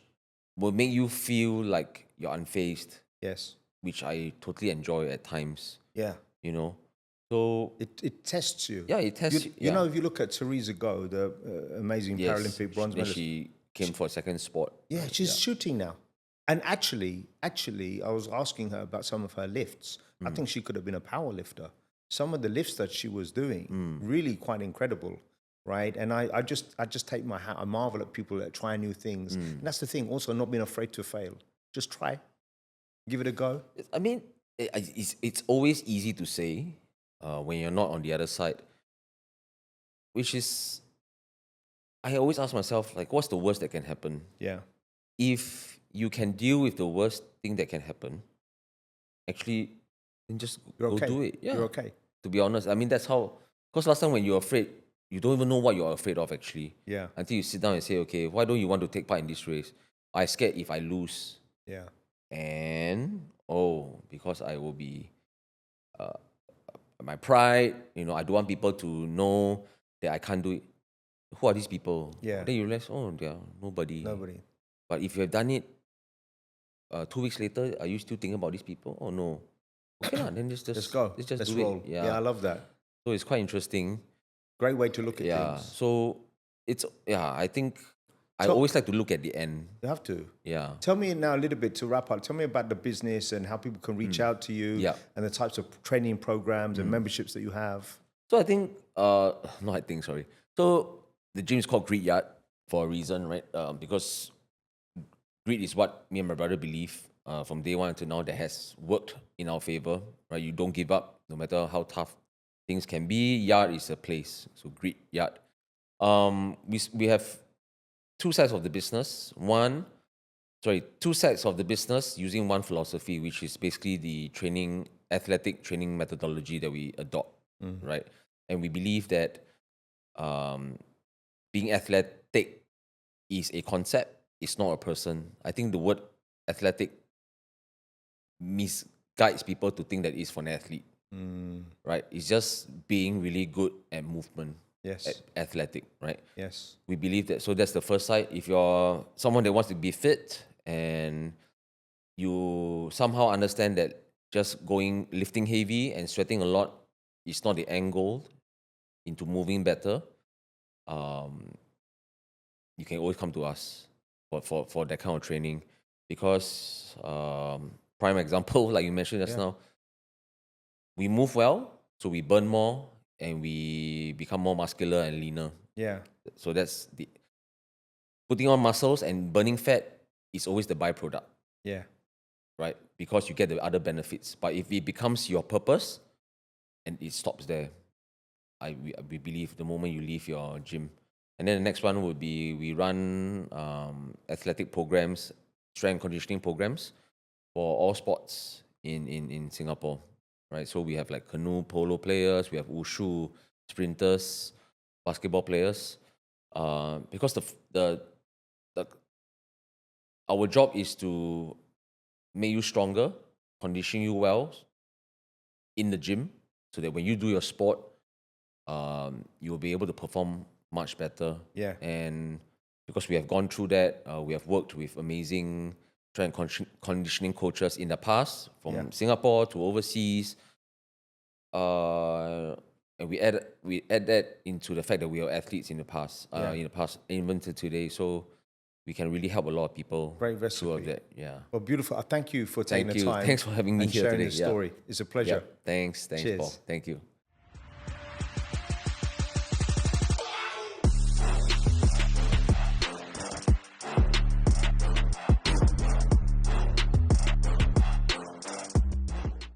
will make you feel like you're unfazed. Yes. Which I totally enjoy at times. Yeah. So it tests you. Yeah, it tests you. You know, if you look at Teresa Go, the amazing Paralympic bronze medalist, she came for a second sport. Yeah, she's shooting now. And actually, I was asking her about some of her lifts. I think she could have been a power lifter. Some of the lifts that she was doing, really quite incredible, right? And I just take my hat. I marvel at people that try new things. And that's the thing. Also, not being afraid to fail. Just try, give it a go. I mean, it's always easy to say when you're not on the other side, which is, I always ask myself, like, what's the worst that can happen? Yeah. If you can deal with the worst thing that can happen, actually, then just go do it. Yeah. You're okay. To be honest, I mean, that's how, because last time when you're afraid, you don't even know what you're afraid of actually. Yeah. Until you sit down and say, okay, why don't you want to take part in this race? I'm scared if I lose. Yeah. And, because I will be, my pride, I don't want people to know that I can't do it. Who are these people? Yeah. Then you realize, they are nobody. But if you have done it 2 weeks later, are you still thinking about these people? Oh, no. Okay, then let's go. Let's roll. It. Yeah, I love that. So it's quite interesting. Great way to look at things. So I think I always like to look at the end. You have to. Yeah. Tell me now a little bit to wrap up. Tell me about the business and how people can reach out to you and the types of training programs and memberships that you have. So I think, So the gym is called Grit Yard for a reason, right? Because grit is what me and my brother believe from day one until now that has worked in our favor, right? You don't give up no matter how tough things can be. Yard is a place, so Grit Yard. We have two sides of the business. Two sides of the business using one philosophy, which is basically the athletic training methodology that we adopt, right? And we believe that being athletic is a concept, it's not a person. I think the word athletic misguides people to think that it's for an athlete, right? It's just being really good at movement. Yes. Athletic, right? Yes. We believe that. So that's the first side. If you're someone that wants to be fit and you somehow understand that just lifting heavy and sweating a lot is not the end goal into moving better, you can always come to us for that kind of training. Because prime example, like you mentioned just now, we move well, so we burn more, and we become more muscular and leaner. Yeah. So that's putting on muscles and burning fat is always the byproduct. Yeah. Right? Because you get the other benefits. But if it becomes your purpose and it stops there, we believe the moment you leave your gym. And then the next one would be we run athletic programs, strength conditioning programs for all sports in Singapore. Right, so we have like canoe, polo players, we have wushu, sprinters, basketball players. Because our job is to make you stronger, condition you well in the gym, so that when you do your sport, you'll be able to perform much better. Yeah. And because we have gone through that, we have worked with amazing strength and conditioning coaches in the past, from Singapore to overseas. And we add that into the fact that we are athletes in the past, even to today. So we can really help a lot of people. Great recipe. That. Yeah. Well, beautiful. Thank you for taking the time. Thanks for having me and here sharing today. the story. It's a pleasure. Thanks, Cheers. Paul. Thank you.